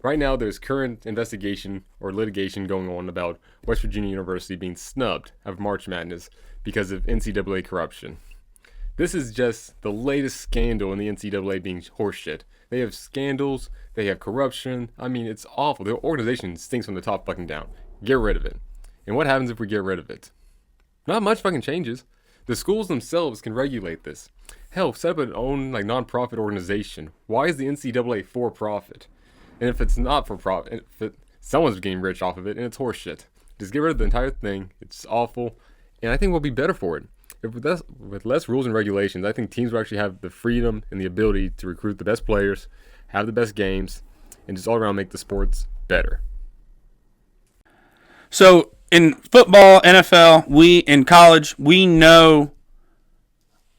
Right now, there's current investigation or litigation going on about West Virginia University being snubbed out of March Madness because of NCAA corruption. This is just the latest scandal in the NCAA being horseshit. They have scandals, they have corruption. I mean, it's awful. The organization stinks from the top fucking down. Get rid of it. And what happens if we get rid of it? Not much fucking changes. The schools themselves can regulate this. Hell, set up an own non-profit organization. Why is the NCAA for profit? And if it's not for profit, someone's getting rich off of it, and it's horseshit. Just get rid of the entire thing. It's awful, and I think we'll be better for it. With less rules and regulations, I think teams will actually have the freedom and the ability to recruit the best players, have the best games, and just all around make the sports better. So in football, NFL, in college, we know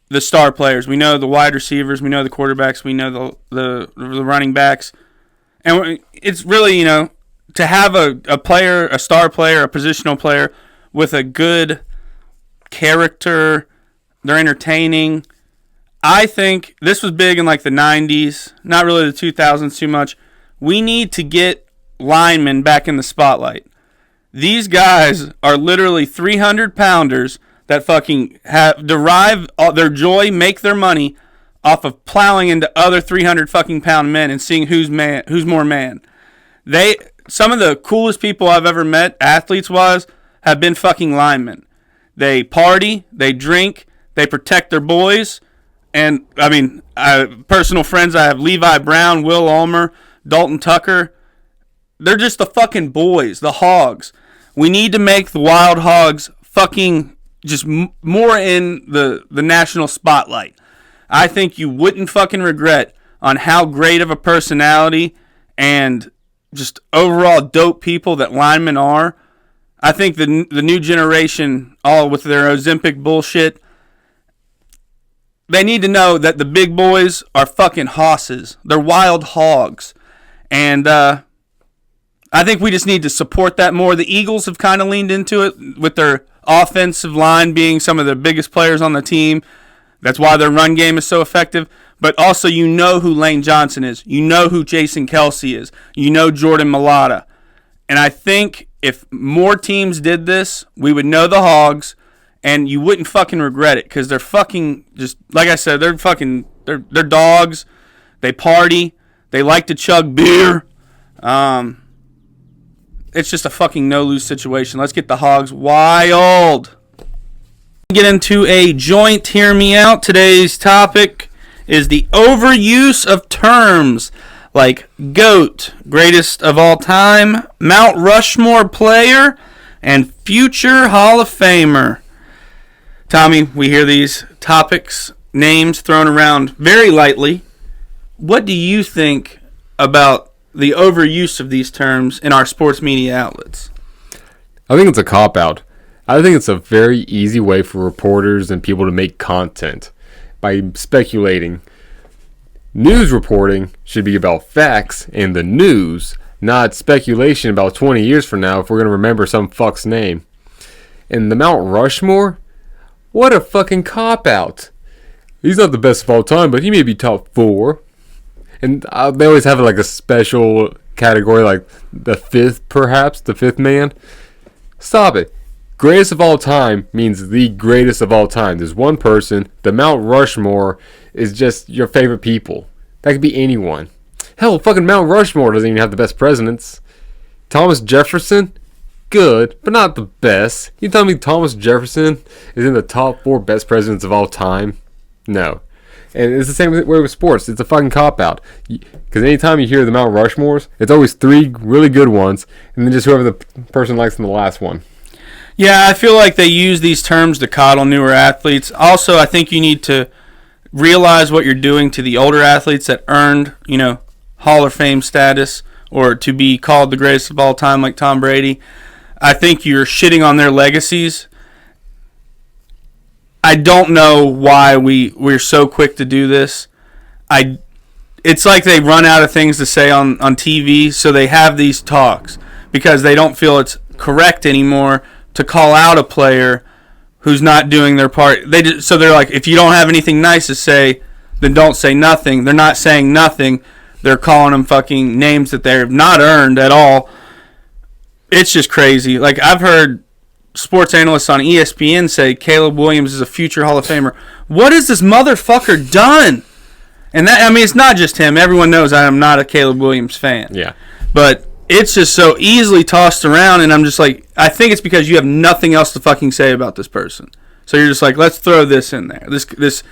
the star players. We know the wide receivers. We know the quarterbacks. We know the running backs. And it's really, to have a player, a star player, a positional player with a good character, they're entertaining. I think this was big in like the 90s, not really the 2000s too much. We need to get linemen back in the spotlight. These guys are literally 300-pounders that fucking derive their joy, make their money off of plowing into other 300 fucking pound men and seeing who's more man. Some of the coolest people I've ever met, athletes-wise, have been fucking linemen. They party, they drink, they protect their boys. And, personal friends, I have Levi Brown, Will Ulmer, Dalton Tucker. They're just the fucking boys, the hogs. We need to make the wild hogs fucking just more in the national spotlight. I think you wouldn't fucking regret on how great of a personality and just overall dope people that linemen are. I think the new generation, all with their Ozempic bullshit, they need to know that the big boys are fucking hosses. They're wild hogs. And I think we just need to support that more. The Eagles have kind of leaned into it with their offensive line being some of the biggest players on the team. That's why their run game is so effective. But also, you know who Lane Johnson is. You know who Jason Kelsey is. You know Jordan Mailata. And I think if more teams did this, we would know the hogs, and you wouldn't fucking regret it because they're fucking just, like I said, they're dogs. They party. They like to chug beer. It's just a fucking no-lose situation. Let's get the hogs wild. Get into a joint. Hear me out. Today's topic is the overuse of terms like GOAT, greatest of all time, Mount Rushmore player, and future Hall of Famer. Tommy, we hear these topics, names thrown around very lightly. What do you think about the overuse of these terms in our sports media outlets? I think it's a cop-out. I think it's a very easy way for reporters and people to make content by speculating. News reporting should be about facts and the news, not speculation about 20 years from now if we're going to remember some fuck's name. And the Mount Rushmore? What a fucking cop-out. He's not the best of all time, but he may be top 4. And they always have like a special category, like the fifth man. Stop it. Greatest of all time means the greatest of all time. There's one person. The Mount Rushmore is just your favorite people. That could be anyone. Hell, fucking Mount Rushmore doesn't even have the best presidents. Thomas Jefferson? Good, but not the best. You tell me Thomas Jefferson is in the top 4 best presidents of all time? No. And it's the same way with sports. It's a fucking cop-out. Because anytime you hear the Mount Rushmores, it's always 3 really good ones, and then just whoever the person likes in the last one. Yeah, I feel like they use these terms to coddle newer athletes. Also, I think you need to realize what you're doing to the older athletes that earned, Hall of Fame status or to be called the greatest of all time like Tom Brady. I think you're shitting on their legacies. I don't know why we're so quick to do this. It's like they run out of things to say on TV, so they have these talks because they don't feel it's correct anymore to call out a player who's not doing their part. So they're like, if you don't have anything nice to say, then don't say nothing. They're not saying nothing. They're calling them fucking names that they've not earned at all. It's just crazy. Like, I've heard sports analysts on ESPN say Caleb Williams is a future Hall of Famer. What has this motherfucker done? And it's not just him. Everyone knows I am not a Caleb Williams fan. Yeah. But it's just so easily tossed around, and I'm just like, I think it's because you have nothing else to fucking say about this person. So you're just like, let's throw this in there. It's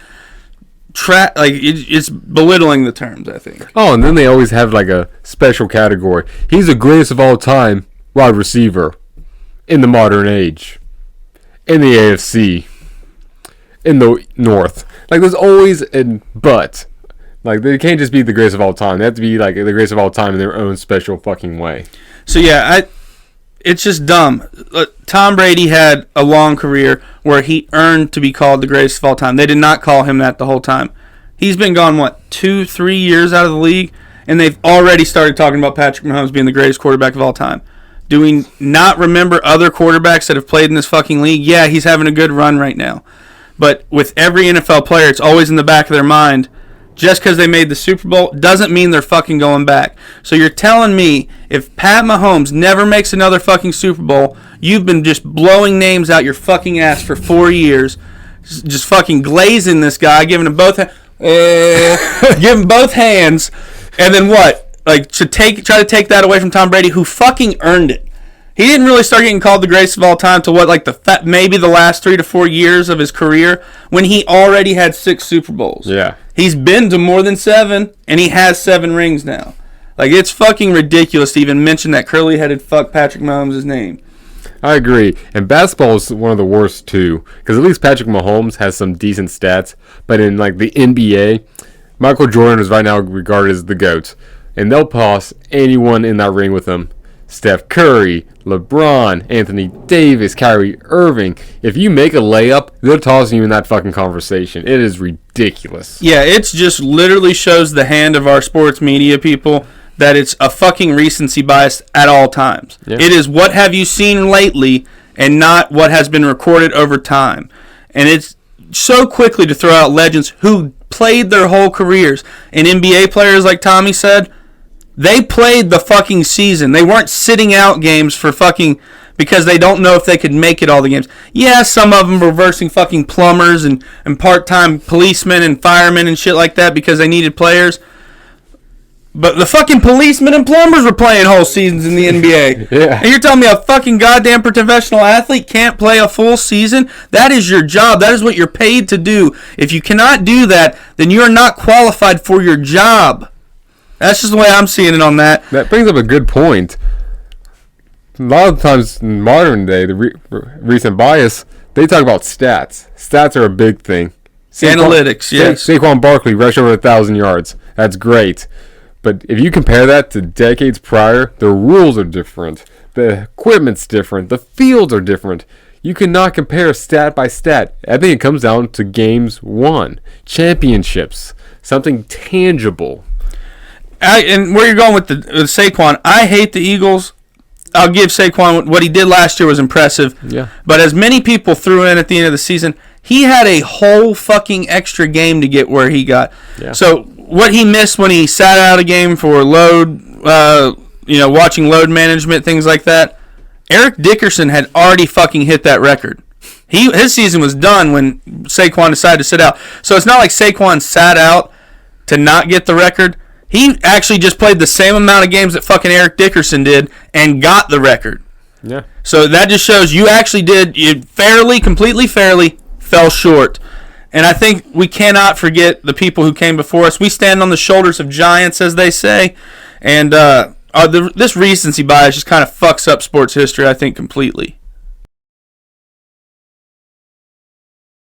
belittling the terms, I think. Oh, and then they always have like a special category. He's the greatest of all time wide receiver in the modern age, in the AFC, in the North. Like, there's always a but. Like, they can't just be the greatest of all time. They have to be like the greatest of all time in their own special fucking way. So yeah, it's just dumb. Tom Brady had a long career where he earned to be called the greatest of all time. They did not call him that the whole time. He's been gone, 2-3 years out of the league, and they've already started talking about Patrick Mahomes being the greatest quarterback of all time. Do we not remember other quarterbacks that have played in this fucking league? Yeah, he's having a good run right now. But with every NFL player, it's always in the back of their mind, just because they made the Super Bowl doesn't mean they're fucking going back. So you're telling me if Pat Mahomes never makes another fucking Super Bowl, you've been just blowing names out your fucking ass for 4 years, just fucking glazing this guy, giving him both hands, and then what? Like, try to take that away from Tom Brady, who fucking earned it. He didn't really start getting called the greatest of all time till maybe the last 3 to 4 years of his career, when he already had 6 Super Bowls. Yeah. He's been to more than 7, and he has 7 rings now. Like, it's fucking ridiculous to even mention that curly-headed fuck Patrick Mahomes' name. I agree. And basketball is one of the worst, too. Because at least Patrick Mahomes has some decent stats. But in, the NBA, Michael Jordan is right now regarded as the GOAT. And they'll toss anyone in that ring with him. Steph Curry, LeBron, Anthony Davis, Kyrie Irving. If you make a layup, they're tossing you in that fucking conversation. It is ridiculous. Yeah, it just literally shows the hand of our sports media people that it's a fucking recency bias at all times. Yeah. It is what have you seen lately and not what has been recorded over time. And it's so quickly to throw out legends who played their whole careers. And NBA players, like Tommy said, they played the fucking season. They weren't sitting out games for fucking because they don't know if they could make it all the games. Yeah, some of them were versing fucking plumbers and part-time policemen and firemen and shit like that because they needed players. But the fucking policemen and plumbers were playing whole seasons in the NBA. Yeah. And you're telling me a fucking goddamn professional athlete can't play a full season? That is your job. That is what you're paid to do. If you cannot do that, then you are not qualified for your job. That's just the way I'm seeing it on that. That brings up a good point. A lot of times in modern day, the recent bias, they talk about stats. Stats are a big thing. Analytics, yes. Saquon Barkley rushed over 1,000 yards. That's great. But if you compare that to decades prior, the rules are different. The equipment's different. The fields are different. You cannot compare stat by stat. I think it comes down to games won, championships, something tangible. And where you're going with Saquon, I hate the Eagles. I'll give Saquon what he did last year was impressive. Yeah. But as many people threw in at the end of the season, he had a whole fucking extra game to get where he got. Yeah. So what he missed when he sat out a game for load, watching load management, things like that, Eric Dickerson had already fucking hit that record. His season was done when Saquon decided to sit out. So it's not like Saquon sat out to not get the record. He actually just played the same amount of games that fucking Eric Dickerson did and got the record. Yeah. So that just shows you actually did, completely fairly, fell short. And I think we cannot forget the people who came before us. We stand on the shoulders of giants, as they say. And this recency bias just kind of fucks up sports history, I think, completely.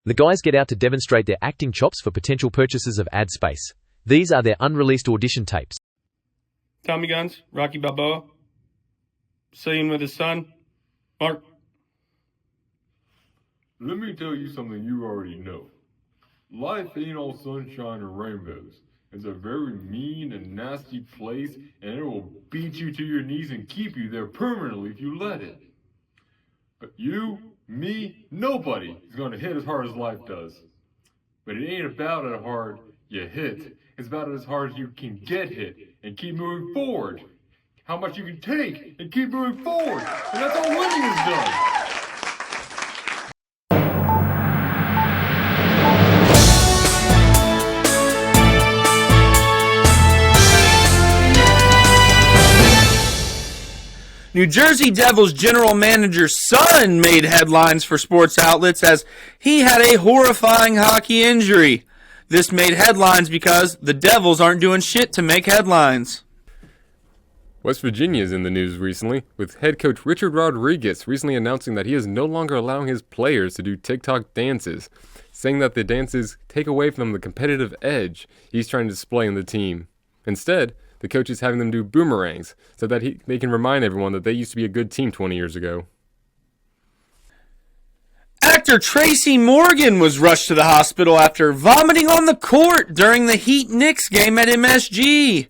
The guys get out to demonstrate their acting chops for potential purchases of ad space. These are their unreleased audition tapes. Tommy Guns, Rocky Balboa, singing with his son, Mark. Let me tell you something you already know. Life ain't all sunshine and rainbows. It's a very mean and nasty place, and it will beat you to your knees and keep you there permanently if you let it. But you, me, nobody is going to hit as hard as life does. But it ain't about how hard you hit. It's about as hard as you can get hit and keep moving forward. How much you can take and keep moving forward. And that's how winning is done. New Jersey Devils general manager's son made headlines for sports outlets as he had a horrifying hockey injury. This made headlines because the Devils aren't doing shit to make headlines. West Virginia is in the news recently, with head coach Richard Rodriguez recently announcing that he is no longer allowing his players to do TikTok dances, saying that the dances take away from the competitive edge he's trying to display in the team. Instead, the coach is having them do boomerangs so that they can remind everyone that they used to be a good team 20 years ago. Actor Tracy Morgan was rushed to the hospital after vomiting on the court during the Heat-Knicks game at MSG.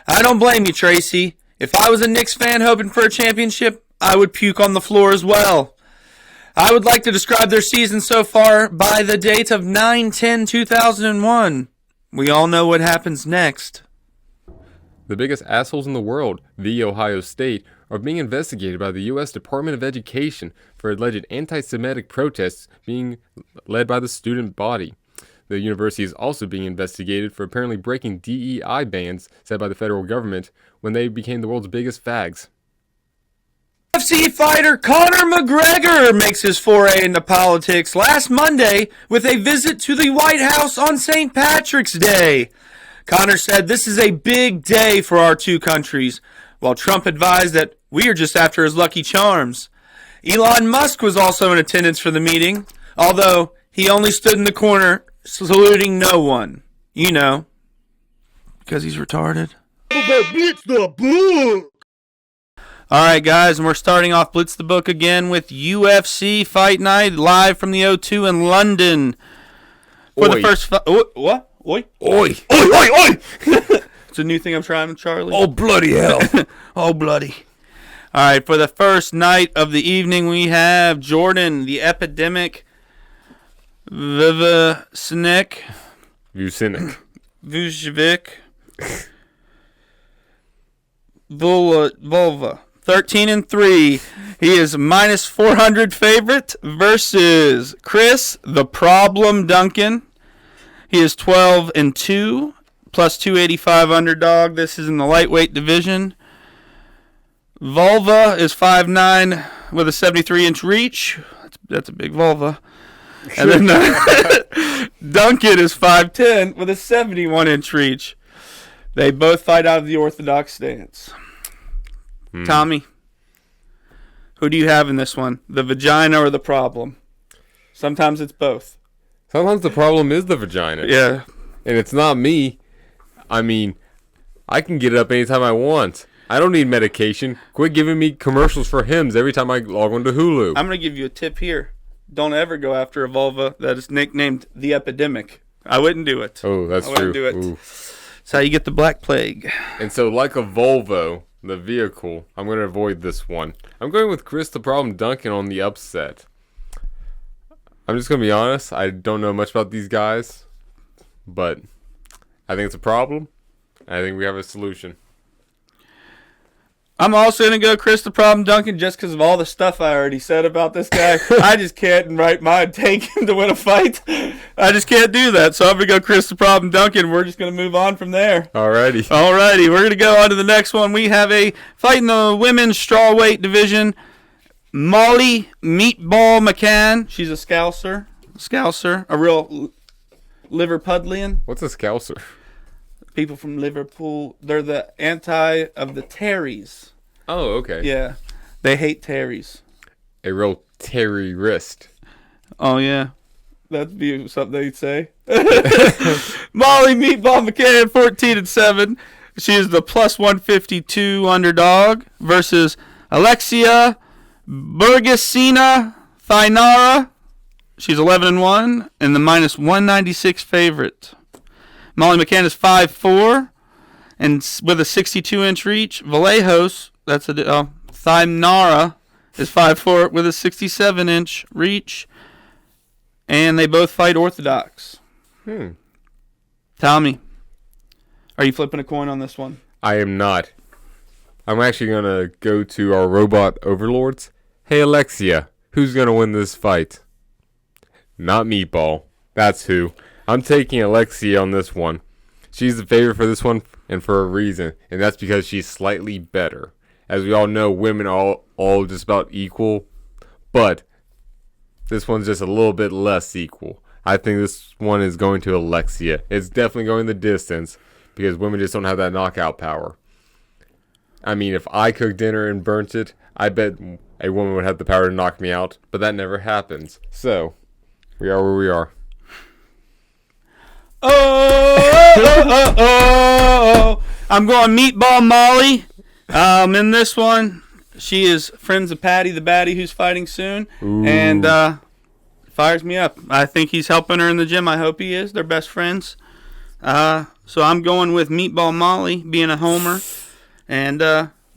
I don't blame you, Tracy. If I was a Knicks fan hoping for a championship, I would puke on the floor as well. I would like to describe their season so far by the date of 9/10/2001. We all know what happens next. The biggest assholes in the world, the Ohio State, are being investigated by the U.S. Department of Education for alleged anti-Semitic protests being led by the student body. The university is also being investigated for apparently breaking DEI bans set by the federal government when they became the world's biggest fags. UFC fighter Conor McGregor makes his foray into politics last Monday with a visit to the White House on St. Patrick's Day. Conor said this is a big day for our two countries, while Trump advised that we are just after his lucky charms. Elon Musk was also in attendance for the meeting, although he only stood in the corner saluting no one. You know, because he's retarded. All right, guys, and we're starting off Blitz the Book again with UFC Fight Night live from the O2 in London. For the first what? Oi. Oi! Oi, oi, oi! It's a new thing I'm trying, Charlie. Oh, bloody hell! Oh, bloody. All right, for the first night of the evening, we have Jordan, the Epidemic, Vucinic, Vucevic, Volva, 13-3. He is minus 400 favorite versus Chris, the Problem Duncan. He is 12-2, plus 285 underdog. This is in the lightweight division. Volva is 5'9" with a 73-inch reach. That's a big vulva. And then Duncan is 5'10" with a 71-inch reach. They both fight out of the orthodox stance. Tommy, who do you have in this one? The vagina or the problem? Sometimes it's both. Sometimes the problem is the vagina. Yeah. And it's not me. I mean, I can get it up anytime I want. I don't need medication. Quit giving me commercials for hymns every time I log on to Hulu. I'm going to give you a tip here. Don't ever go after a vulva that is nicknamed the Epidemic. I wouldn't do it. Oh, that's true. I wouldn't do it. Ooh. That's how you get the Black Plague. And so, like a Volvo, the vehicle, I'm going to avoid this one. I'm going with Chris the Problem Duncan on the upset. I'm just going to be honest. I don't know much about these guys, but I think it's a problem. I think we have a solution. I'm also going to go Chris the Problem Duncan just because of all the stuff I already said about this guy. I just can't in right mind take him to win a fight. I just can't do that. So I'm going to go Chris the Problem Duncan. We're just going to move on from there. Alrighty. We're going to go on to the next one. We have a fight in the women's strawweight division. Molly Meatball McCann. She's a Scouser. A real Liverpudlian. What's a Scouser? People from Liverpool. They're the anti of the Terrys. Oh, okay. Yeah. They hate Terrys. A real terrorist. Oh, yeah. That'd be something they'd say. Molly Meatball McCann, 14-7. She is the plus 152 underdog versus Alexia Burgasina Thainara. She's 11-1 and the minus 196 favorite. Molly McCann is 5'4", and with a 62-inch reach. Vallejos, that's Thainara, is 5'4" with a 67-inch reach. And they both fight orthodox. Tommy, are you flipping a coin on this one? I am not. I'm actually going to go to our robot overlords. Hey, Alexia, who's going to win this fight? Not Meatball. That's who. I'm taking Alexia on this one. She's the favorite for this one, and for a reason, and that's because she's slightly better. As we all know, women are all just about equal, but this one's just a little bit less equal. I think this one is going to Alexia. It's definitely going the distance, because women just don't have that knockout power. I mean, if I cooked dinner and burnt it, I bet a woman would have the power to knock me out, but that never happens. So, we are where we are. I'm going Meatball Molly. In this one, she is friends of Patty the Baddie, who's fighting soon. Ooh. And fires me up. I think he's helping her in the gym. I hope he is. They're best friends. So I'm going with Meatball Molly being a homer. And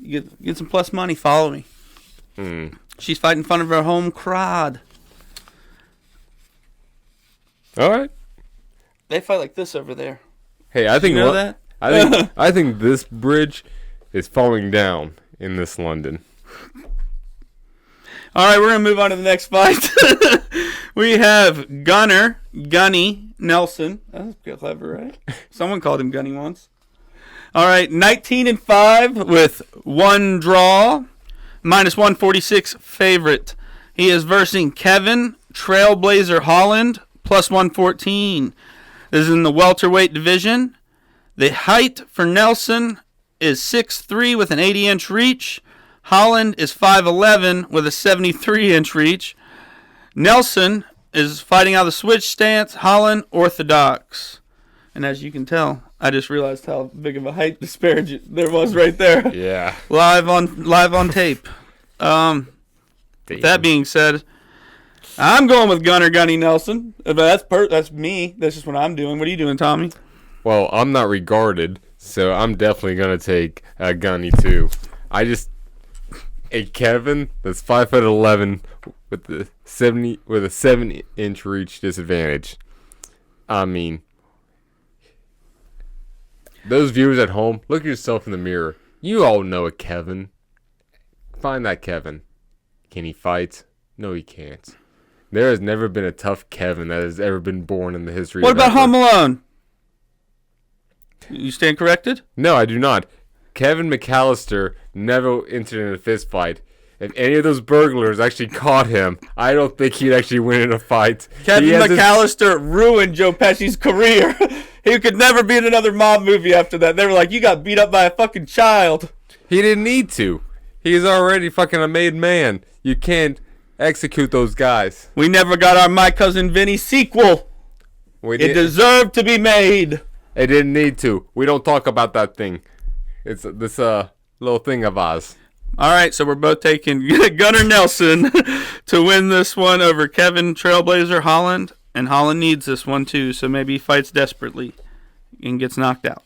get some plus money. Follow me. She's fighting in front of her home crowd. All right. They fight like this over there. Hey, I think You know that? I think this bridge is falling down in this London. All right, we're going to move on to the next fight. We have Gunny Nelson. That's clever, right? Someone called him Gunny once. All right, 19-5 with one draw, minus 146 favorite. He is versing Kevin Trailblazer Holland, plus 114. This is in the welterweight division. The height for Nelson is 6'3" with an 80-inch reach. Holland is 5'11" with a 73-inch reach. Nelson is fighting out of the switch stance. Holland orthodox. And as you can tell, I just realized how big of a height disparity there was right there. Yeah. Live on tape. That being said, I'm going with Gunny Nelson. That's me. That's just what I'm doing. What are you doing, Tommy? Well, I'm not regarded, so I'm definitely gonna take Gunny too. A Kevin that's 5'11" with a 7-inch reach disadvantage. I mean, those viewers at home, look at yourself in the mirror. You all know a Kevin. Find that Kevin. Can he fight? No, he can't. There has never been a tough Kevin that has ever been born in the history. What of about ever. Home Alone? You stand corrected? No, I do not. Kevin McAllister never entered in a fist fight. If any of those burglars actually caught him, I don't think he'd actually win in a fight. Kevin McAllister ruined Joe Pesci's career. He could never be in another mob movie after that. They were like, you got beat up by a fucking child. He didn't need to. He's already fucking a made man. You can't execute those guys. We never got our My Cousin Vinny sequel. It deserved to be made. It didn't need to. We don't talk about that thing. It's this little thing of ours. All right, so we're both taking Gunnar Nelson to win this one over Kevin Trailblazer Holland, and Holland needs this one too, so maybe he fights desperately and gets knocked out.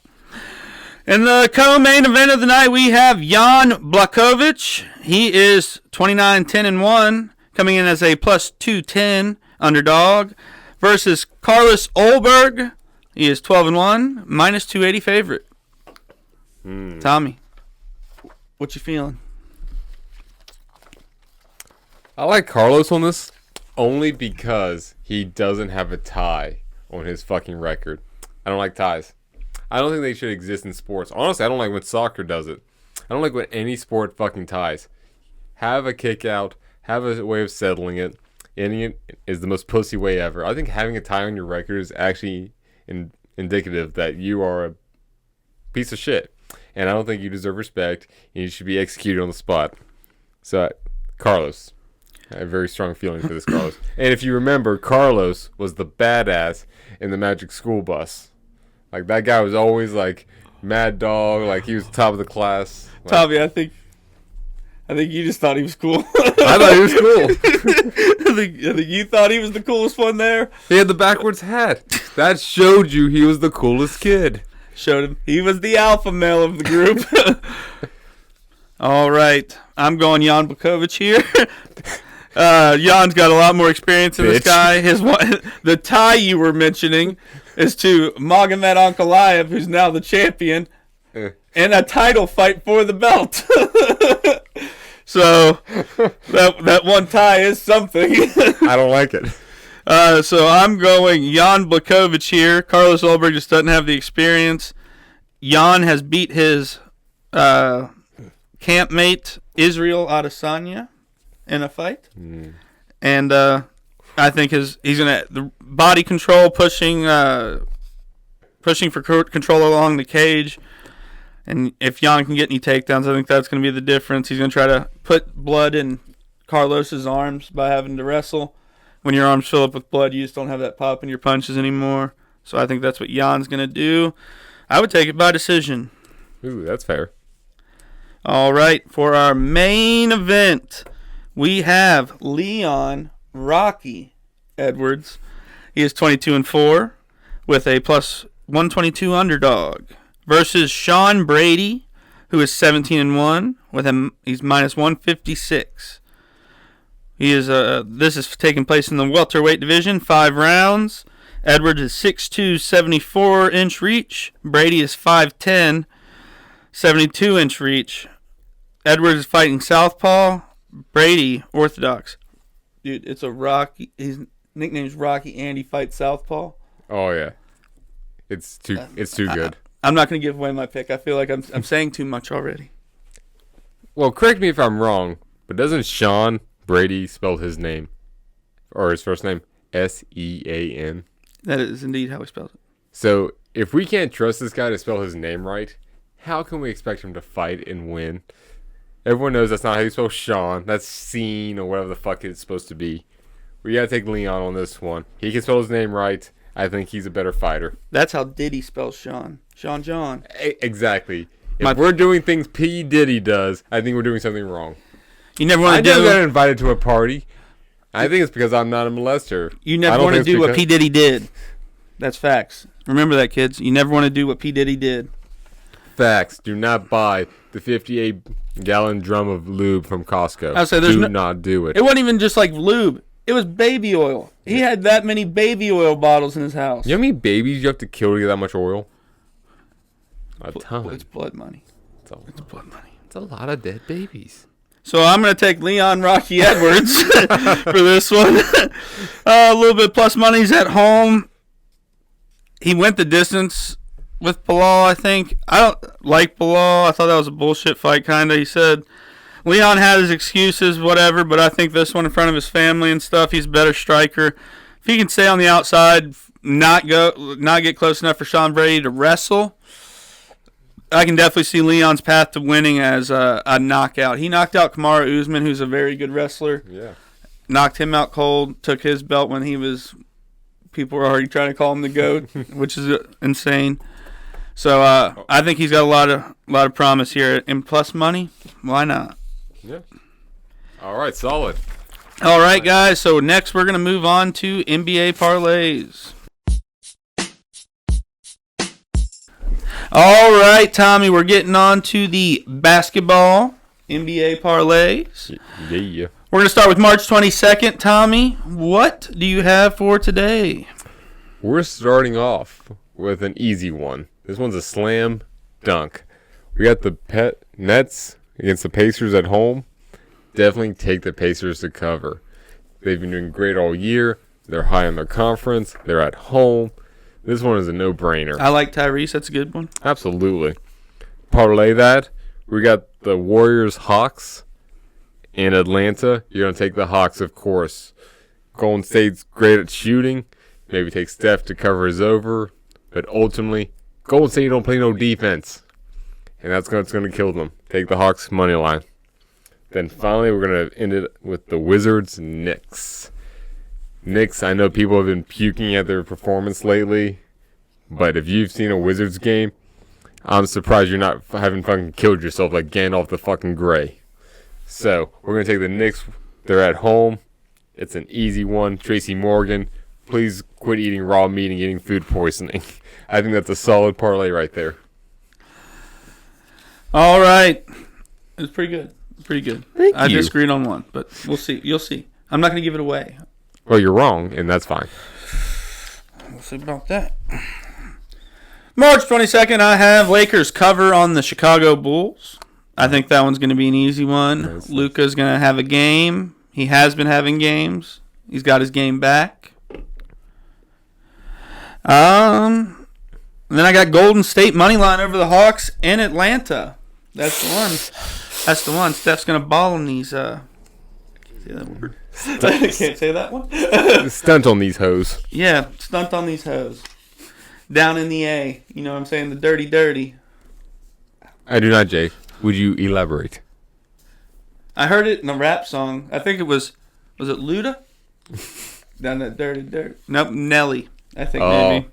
In the co-main event of the night, we have Jan Blachowicz. He is 29-10-1, coming in as a plus 210 underdog, versus Carlos Olberg. He is 12-1, minus 280 favorite. Tommy, what you feeling? I like Carlos on this only because he doesn't have a tie on his fucking record. I don't like ties. I don't think they should exist in sports. Honestly, I don't like when soccer does it. I don't like when any sport fucking ties. Have a kick out. Have a way of settling it. Ending it is the most pussy way ever. I think having a tie on your record is actually indicative that you are a piece of shit. And I don't think you deserve respect. And you should be executed on the spot. So, Carlos. I have a very strong feeling for this Carlos. And if you remember, Carlos was the badass in the Magic School Bus. Like, that guy was always, like, mad dog. Like, he was top of the class. Like, Tommy, I think you just thought he was cool. I thought he was cool. I think you thought he was the coolest one there. He had the backwards hat. That showed you he was the coolest kid. Showed him he was the alpha male of the group. All right. I'm going Jan Blachowicz here. Jan's got a lot more experience than this guy. The tie you were mentioning is to Magomed Ankalaev, who's now the champion, and a title fight for the belt. So that one tie is something. I don't like it. So I'm going Jan Blachowicz here. Carlos Olberg just doesn't have the experience. Jan has beat his campmate Israel Adesanya in a fight, and I think he's gonna the body control pushing for control along the cage, and if Jan can get any takedowns, I think that's gonna be the difference. He's gonna try to put blood in Carlos's arms by having to wrestle. When your arms fill up with blood, you just don't have that pop in your punches anymore. So I think that's what Jan's going to do. I would take it by decision. Ooh, that's fair. All right, for our main event, we have Leon Rocky Edwards. He is 22-4 with a plus 122 underdog versus Sean Brady, who is 17-1 with him. He's minus 156. He is this is taking place in the welterweight division, 5 rounds. Edwards is 6'2", 74-inch reach. Brady is 5'10", 72-inch reach. Edwards is fighting southpaw. Brady, orthodox. Dude, it's a Rocky. His nickname's Rocky, and he fights southpaw. Oh yeah, it's too good. I'm not going to give away my pick. I feel like I'm saying too much already. Well, correct me if I'm wrong, but doesn't Sean Brady spell his name or his first name Sean? That is indeed how he spells it. So if we can't trust this guy to spell his name right, how can we expect him to fight and win? Everyone knows that's not how you spell Sean. That's Scene or whatever the fuck it's supposed to be. We gotta take Leon on this one. He can spell his name right. I think he's a better fighter. That's how Diddy spells Sean. Sean John. Exactly. If we're doing things P. Diddy does, I think we're doing something wrong. You never want I to never got do. invited to a party. I think it's because I'm not a molester. You never want to do what P Diddy did. That's facts. Remember that, kids. You never want to do what P Diddy did. Facts. Do not buy the 58-gallon drum of lube from Costco. I say do not do it. It wasn't even just like lube. It was baby oil. He had that many baby oil bottles in his house. You know how many babies you have to kill to get that much oil? A ton. It's blood money. It's blood money. It's a lot of dead babies. So I'm going to take Leon Rocky Edwards for this one. A little bit plus money's at home. He went the distance with Bilal, I think. I don't like Bilal. I thought that was a bullshit fight, kind of. He said Leon had his excuses, whatever, but I think this one in front of his family and stuff, he's a better striker. If he can stay on the outside, not get close enough for Sean Brady to wrestle, I can definitely see Leon's path to winning as a knockout. He knocked out Kamaru Usman, who's a very good wrestler. Yeah. Knocked him out cold, took his belt when people were already trying to call him the GOAT, which is insane. So I think he's got a lot of promise here. And plus money, why not? Yeah. All right, solid. All right, guys. So next we're going to move on to NBA parlays. All right, Tommy, we're getting on to the basketball NBA parlays. Yeah. We're going to start with March 22nd. Tommy, what do you have for today? We're starting off with an easy one. This one's a slam dunk. We got the Nets against the Pacers at home. Definitely take the Pacers to cover. They've been doing great all year. They're high in their conference. They're at home. This one is a no-brainer. I like Tyrese. That's a good one. Absolutely. Parlay that. We got the Warriors-Hawks in Atlanta. You're going to take the Hawks, of course. Golden State's great at shooting. Maybe take Steph to cover his over. But ultimately, Golden State don't play no defense. And that's what's going to kill them. Take the Hawks money line. Then finally, we're going to end it with the Wizards-Knicks. Knicks, I know people have been puking at their performance lately, but if you've seen a Wizards game, I'm surprised you're not having fucking killed yourself like Gandalf the fucking Grey. So, we're going to take the Knicks. They're at home. It's an easy one. Tracy Morgan, please quit eating raw meat and getting food poisoning. I think that's a solid parlay right there. All right. It was pretty good. Pretty good. Thank I you. disagreed on one, but we'll see. You'll see. I'm not going to give it away. Well, you're wrong, and that's fine. We'll see about that. March 22nd, I have Lakers cover on the Chicago Bulls. I think that one's going to be an easy one. Nice. Luka's going to have a game. He has been having games. He's got his game back. Then I got Golden State money line over the Hawks in Atlanta. That's the one. That's the one. Steph's going to ball in these. I can't say that word. I can't say that one. Stunt on these hoes. Yeah, stunt on these hoes. Down in the A. You know what I'm saying? The dirty. I do not, Jay. Would you elaborate? I heard it in a rap song. I think it was it Luda? Down that dirty. Nope, Nelly. I think maybe.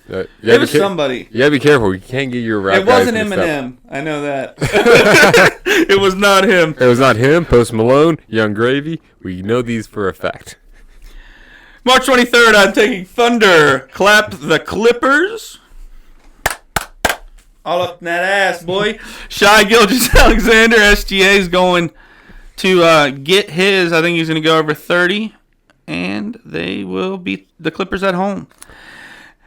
It was somebody. You gotta be careful. You can't get your rap It wasn't guys mixed up. Eminem. I know that. It was not him. It was not him. Post Malone, Young Gravy. We know these for a fact. March 23rd, I'm taking Thunder. Clap the Clippers. All up in that ass, boy. Shai Gilgeous-Alexander, SGA, is going to get his. I think he's going to go over 30. And they will beat the Clippers at home.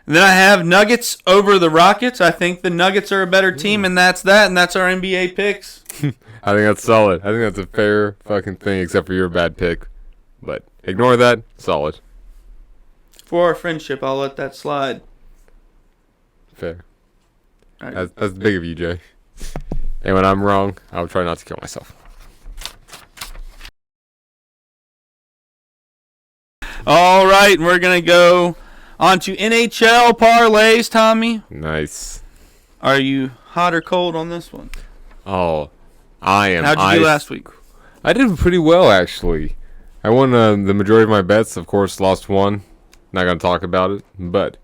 And then I have Nuggets over the Rockets. I think the Nuggets are a better team, and that's that. And that's our NBA picks. I think that's solid. I think that's a fair fucking thing, except for your bad pick. But ignore that. Solid. For our friendship, I'll let that slide. Fair. All right. That's big of you, Jay. And when I'm wrong, I'll try not to kill myself. All right, and we're going to go on to NHL parlays, Tommy. Nice. Are you hot or cold on this one? Oh, I am. How'd you do last week? I did pretty well, actually. I won the majority of my bets. Of course, lost one. Not going to talk about it. But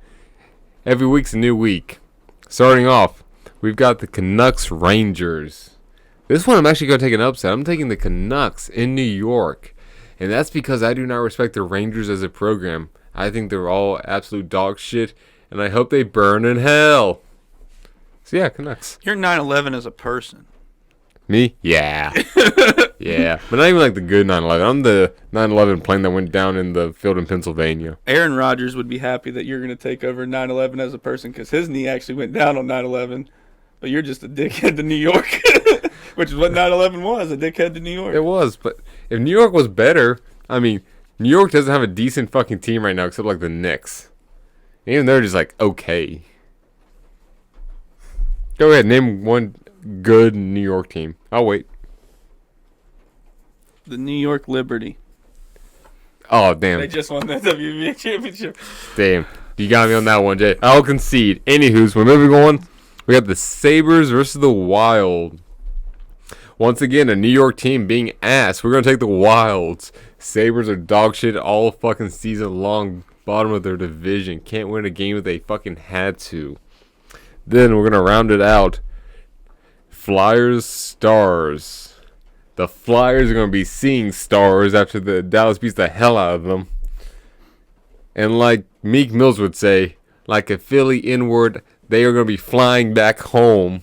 every week's a new week. Starting off, we've got the Canucks Rangers. This one I'm actually going to take an upset. I'm taking the Canucks in New York. And that's because I do not respect the Rangers as a program. I think they're all absolute dog shit. And I hope they burn in hell. So yeah, Canucks. You're 9/11 as a person. Me? Yeah. Yeah. But not even like the good 9/11. I'm the 9/11 plane that went down in the field in Pennsylvania. Aaron Rodgers would be happy that you're going to take over 9/11 as a person because his knee actually went down on 9/11. But you're just a dickhead to New York. Which is what 9/11 was, a dickhead to New York. It was, but if New York was better, I mean, New York doesn't have a decent fucking team right now except like the Knicks. And even they're just like okay. Go ahead, name one good New York team. I'll wait. The New York Liberty. Oh, damn. They just won the WNBA championship. Damn. You got me on that one, Jay. I'll concede. Anywho's, we're moving on. We got the Sabres versus the Wild. Once again, a New York team being ass. We're going to take the Wilds. Sabres are dog shit all fucking season long. Bottom of their division. Can't win a game if they fucking had to. Then we're going to round it out. Flyers, Stars. The Flyers are going to be seeing stars after the Dallas beats the hell out of them. And like Meek Mills would say, like a Philly inward, they are going to be flying back home.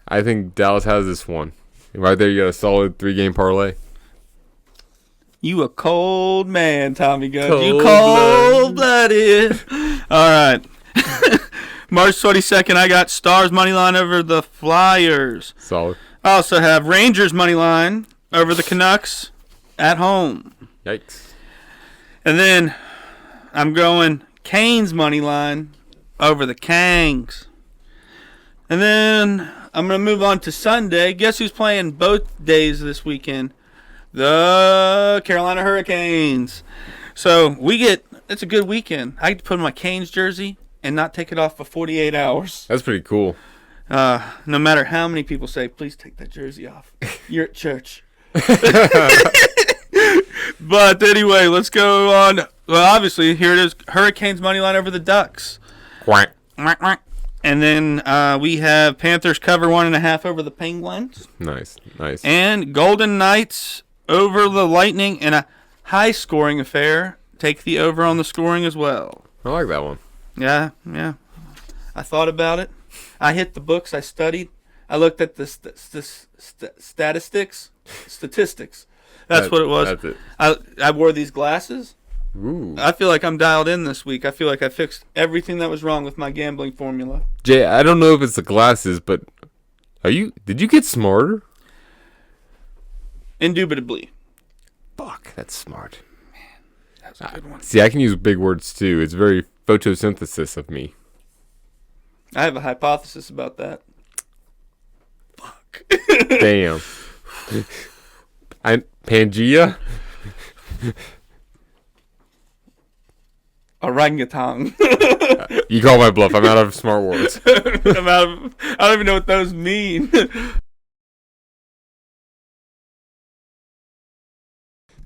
I think Dallas has this one. Right there, you got a solid 3-game parlay. You a cold man, Tommy Guns. You Cold-blooded. cold-blooded. All right. March 22nd, I got Stars money line over the Flyers. Solid. I also have Rangers money line over the Canucks at home. Yikes. And then I'm going Canes money line over the Kangs. And then I'm going to move on to Sunday. Guess who's playing both days this weekend? The Carolina Hurricanes. So it's a good weekend. I get to put on my Canes jersey and not take it off for 48 hours. That's pretty cool. No matter how many people say, please take that jersey off. You're at church. But anyway, let's go on. Well, obviously, here it is. Hurricanes money line over the Ducks. Quack. And then we have Panthers cover 1.5 over the Penguins. Nice. And Golden Knights over the Lightning in a high-scoring affair. Take the over on the scoring as well. I like that one. Yeah. I thought about it. I hit the books. I studied. I looked at the statistics. That's what it was. That's it. I wore these glasses. Ooh. I feel like I'm dialed in this week. I feel like I fixed everything that was wrong with my gambling formula. Jay, I don't know if it's the glasses, but did you get smarter? Indubitably. Fuck, that's smart. That's a good one. See, I can use big words too. It's very photosynthesis of me. I have a hypothesis about that. Fuck. Damn. Pangea? Orangutan. You call my bluff. I'm out of smart words. I don't even know what those mean.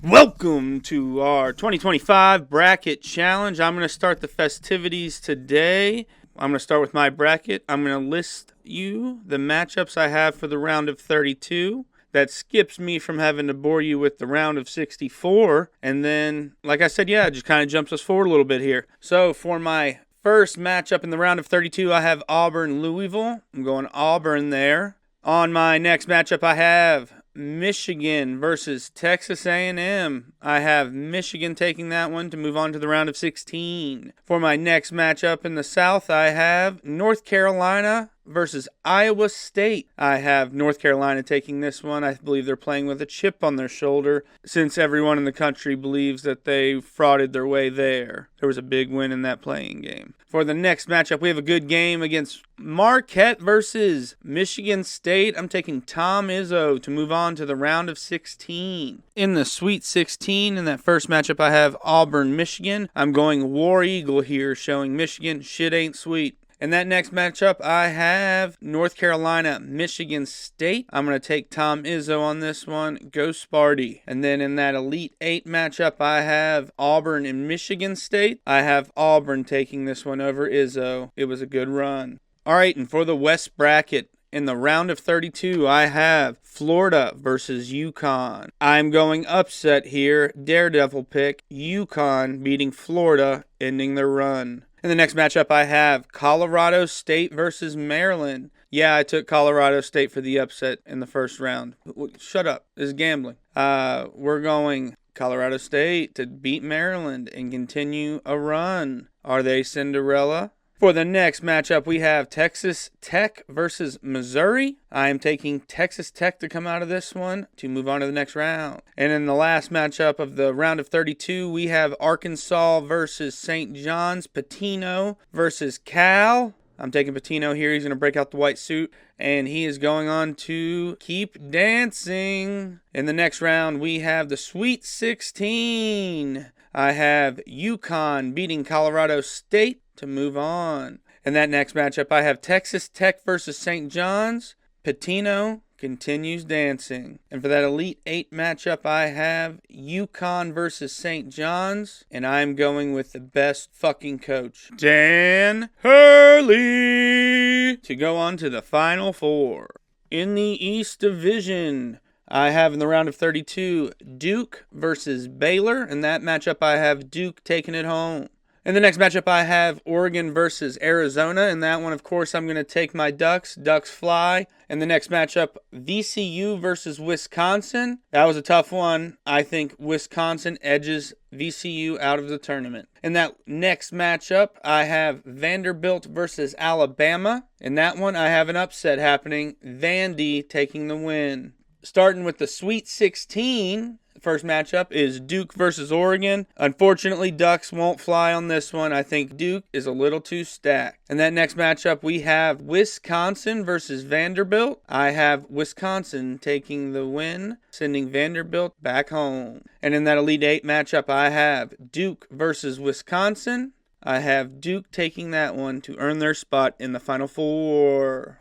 Welcome to our 2025 bracket challenge. I'm going to start the festivities today. I'm going to start with my bracket. I'm going to list you the matchups I have for the round of 32. That skips me from having to bore you with the round of 64. And then, like I said, it just kind of jumps us forward a little bit here. So for my first matchup in the round of 32, I have Auburn-Louisville. I'm going Auburn there. On my next matchup, I have Michigan versus Texas A&M. I have Michigan taking that one to move on to the round of 16. For my next matchup in the South, I have North Carolina versus Iowa State. I have North Carolina taking this one. I believe they're playing with a chip on their shoulder since everyone in the country believes that they frauded their way there. There was a big win in that playing game. For the next matchup, we have a good game against Marquette versus Michigan State. I'm taking Tom Izzo to move on to the round of 16. In the Sweet 16, in that first matchup, I have Auburn-Michigan. I'm going War Eagle here, showing Michigan shit ain't sweet. In that next matchup, I have North Carolina, Michigan State. I'm going to take Tom Izzo on this one. Go Sparty. And then in that Elite 8 matchup, I have Auburn and Michigan State. I have Auburn taking this one over Izzo. It was a good run. All right, and for the West bracket, in the round of 32, I have Florida versus UConn. I'm going upset here. Daredevil pick. UConn beating Florida, ending their run. In the next matchup, I have Colorado State versus Maryland. Yeah, I took Colorado State for the upset in the first round. Shut up. This is gambling. We're going Colorado State to beat Maryland and continue a run. Are they Cinderella? For the next matchup, we have Texas Tech versus Missouri. I am taking Texas Tech to come out of this one to move on to the next round. And in the last matchup of the round of 32, we have Arkansas versus St. John's, Patino versus Cal. I'm taking Patino here. He's going to break out the white suit, and he is going on to keep dancing. In the next round, we have the Sweet 16. I have UConn beating Colorado State to move on. In that next matchup, I have Texas Tech versus St. John's. Patino continues dancing. And for that Elite 8 matchup, I have UConn versus St. John's. And I'm going with the best fucking coach, Dan Hurley, to go on to the Final Four. In the East Division, I have in the round of 32, Duke versus Baylor. In that matchup, I have Duke taking it home. In the next matchup, I have Oregon versus Arizona. In that one, of course, I'm going to take my Ducks. Ducks fly. In the next matchup, VCU versus Wisconsin. That was a tough one. I think Wisconsin edges VCU out of the tournament. In that next matchup, I have Vanderbilt versus Alabama. In that one, I have an upset happening. Vandy taking the win. Starting with the Sweet 16, first matchup is Duke versus Oregon. Unfortunately, Ducks won't fly on this one. I think Duke is a little too stacked. In that next matchup, we have Wisconsin versus Vanderbilt. I have Wisconsin taking the win, sending Vanderbilt back home. And in that Elite 8 matchup, I have Duke versus Wisconsin. I have Duke taking that one to earn their spot in the Final Four.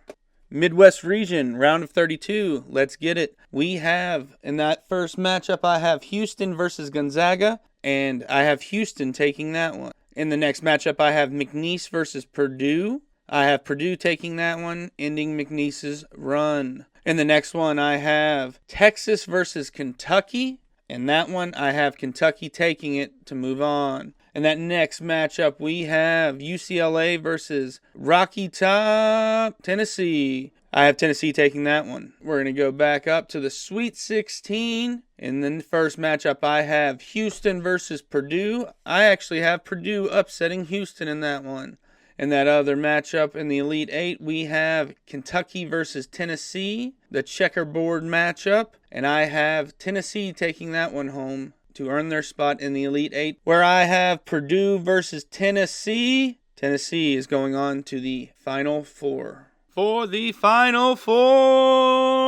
Midwest region, round of 32. Let's get it. We have, in that first matchup, I have Houston versus Gonzaga, and I have Houston taking that one. In the next matchup, I have McNeese versus Purdue. I have Purdue taking that one, ending McNeese's run. In the next one, I have Texas versus Kentucky. In that one, I have Kentucky taking it to move on. In that next matchup, we have UCLA versus Rocky Top, Tennessee. I have Tennessee taking that one. We're going to go back up to the Sweet 16. In the first matchup, I have Houston versus Purdue. I actually have Purdue upsetting Houston in that one. In that other matchup in the Elite 8, we have Kentucky versus Tennessee, the checkerboard matchup. And I have Tennessee taking that one home to earn their spot in the Elite 8, where I have Purdue versus Tennessee. Tennessee is going on to the Final Four. For the Final Four!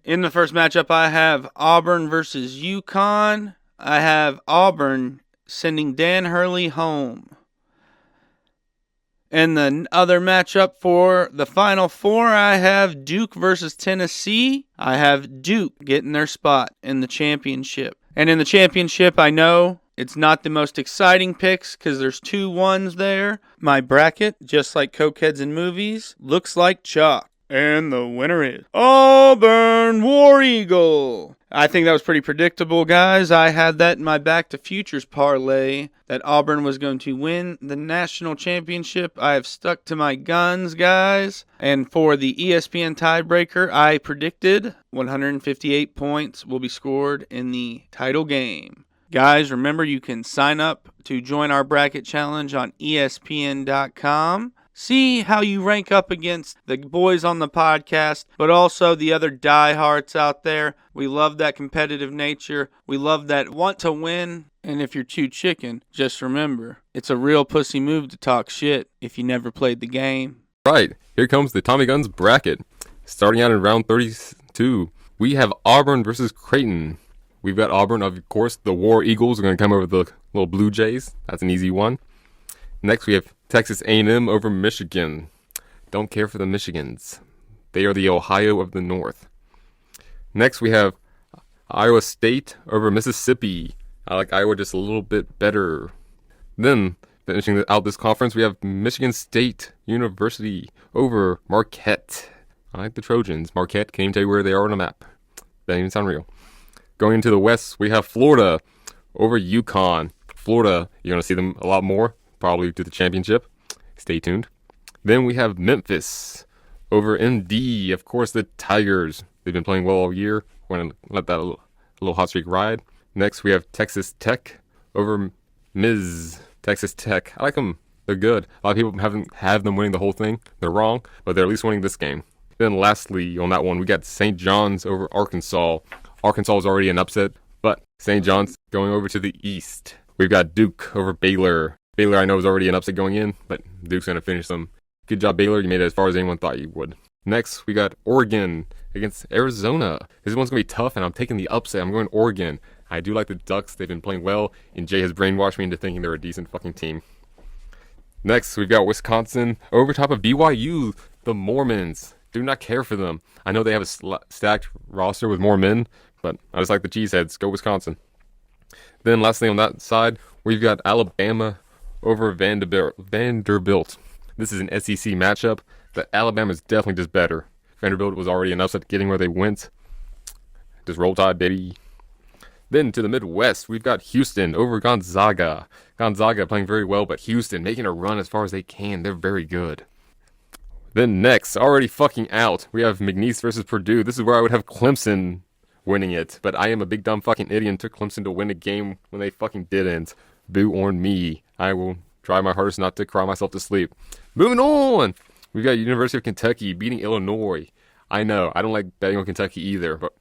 In the first matchup, I have Auburn versus UConn. I have Auburn sending Dan Hurley home. And the other matchup for the Final Four, I have Duke versus Tennessee. I have Duke getting their spot in the championship. And in the championship, I know it's not the most exciting picks because there's 2 1s there. My bracket, just like Cokeheads and Movies, looks like chalk. And the winner is Auburn War Eagle. I think that was pretty predictable, guys. I had that in my Back to Futures parlay that Auburn was going to win the national championship. I have stuck to my guns, guys. And for the ESPN tiebreaker, I predicted 158 points will be scored in the title game. Guys, remember you can sign up to join our bracket challenge on ESPN.com. See how you rank up against the boys on the podcast, but also the other diehards out there. We love that competitive nature. We love that want to win. And if you're too chicken, just remember, it's a real pussy move to talk shit if you never played the game. Right, here comes the Tommy Guns bracket. Starting out in round 32, we have Auburn versus Creighton. We've got Auburn, of course. The War Eagles are going to come over the little Blue Jays. That's an easy one. Next, we have Texas A&M over Michigan. Don't care for the Michigans. They are the Ohio of the North. Next, we have Iowa State over Mississippi. I like Iowa just a little bit better. Then, finishing out this conference, we have Michigan State University over Marquette. I like the Trojans. Marquette, can't even tell you where they are on a map. That doesn't even sound real. Going into the West, we have Florida over UConn. Florida, you're going to see them a lot more, probably to the championship. Stay tuned. Then we have Memphis over MD. Of course, the Tigers. They've been playing well all year. We're going to let that little hot streak ride. Next, we have Texas Tech over Ms. Texas Tech. I like them. They're good. A lot of people haven't have them winning the whole thing. They're wrong, but they're at least winning this game. Then lastly, on that one, we got St. John's over Arkansas. Arkansas was already an upset, but St. John's going over to the East. We've got Duke over Baylor. Baylor, I know, was already an upset going in, but Duke's going to finish them. Good job, Baylor. You made it as far as anyone thought you would. Next, we got Oregon against Arizona. This one's going to be tough, and I'm taking the upset. I'm going Oregon. I do like the Ducks. They've been playing well, and Jay has brainwashed me into thinking they're a decent fucking team. Next, we've got Wisconsin over top of BYU, the Mormons. Do not care for them. I know they have a stacked roster with more men, but I just like the Cheeseheads. Go Wisconsin. Then lastly on that side, we've got Alabama over Vanderbilt. This is an SEC matchup, but Alabama's definitely just better. Vanderbilt was already an upset getting where they went. Just roll tide, baby. Then to the Midwest, we've got Houston over Gonzaga. Gonzaga playing very well, but Houston making a run as far as they can. They're very good. Then next, already fucking out, we have McNeese versus Purdue. This is where I would have Clemson winning it, but I am a big dumb fucking idiot and took Clemson to win a game when they fucking didn't. Boo on me. I will try my hardest not to cry myself to sleep. Moving on, we've got University of Kentucky beating Illinois. I know, I don't like betting on Kentucky either, but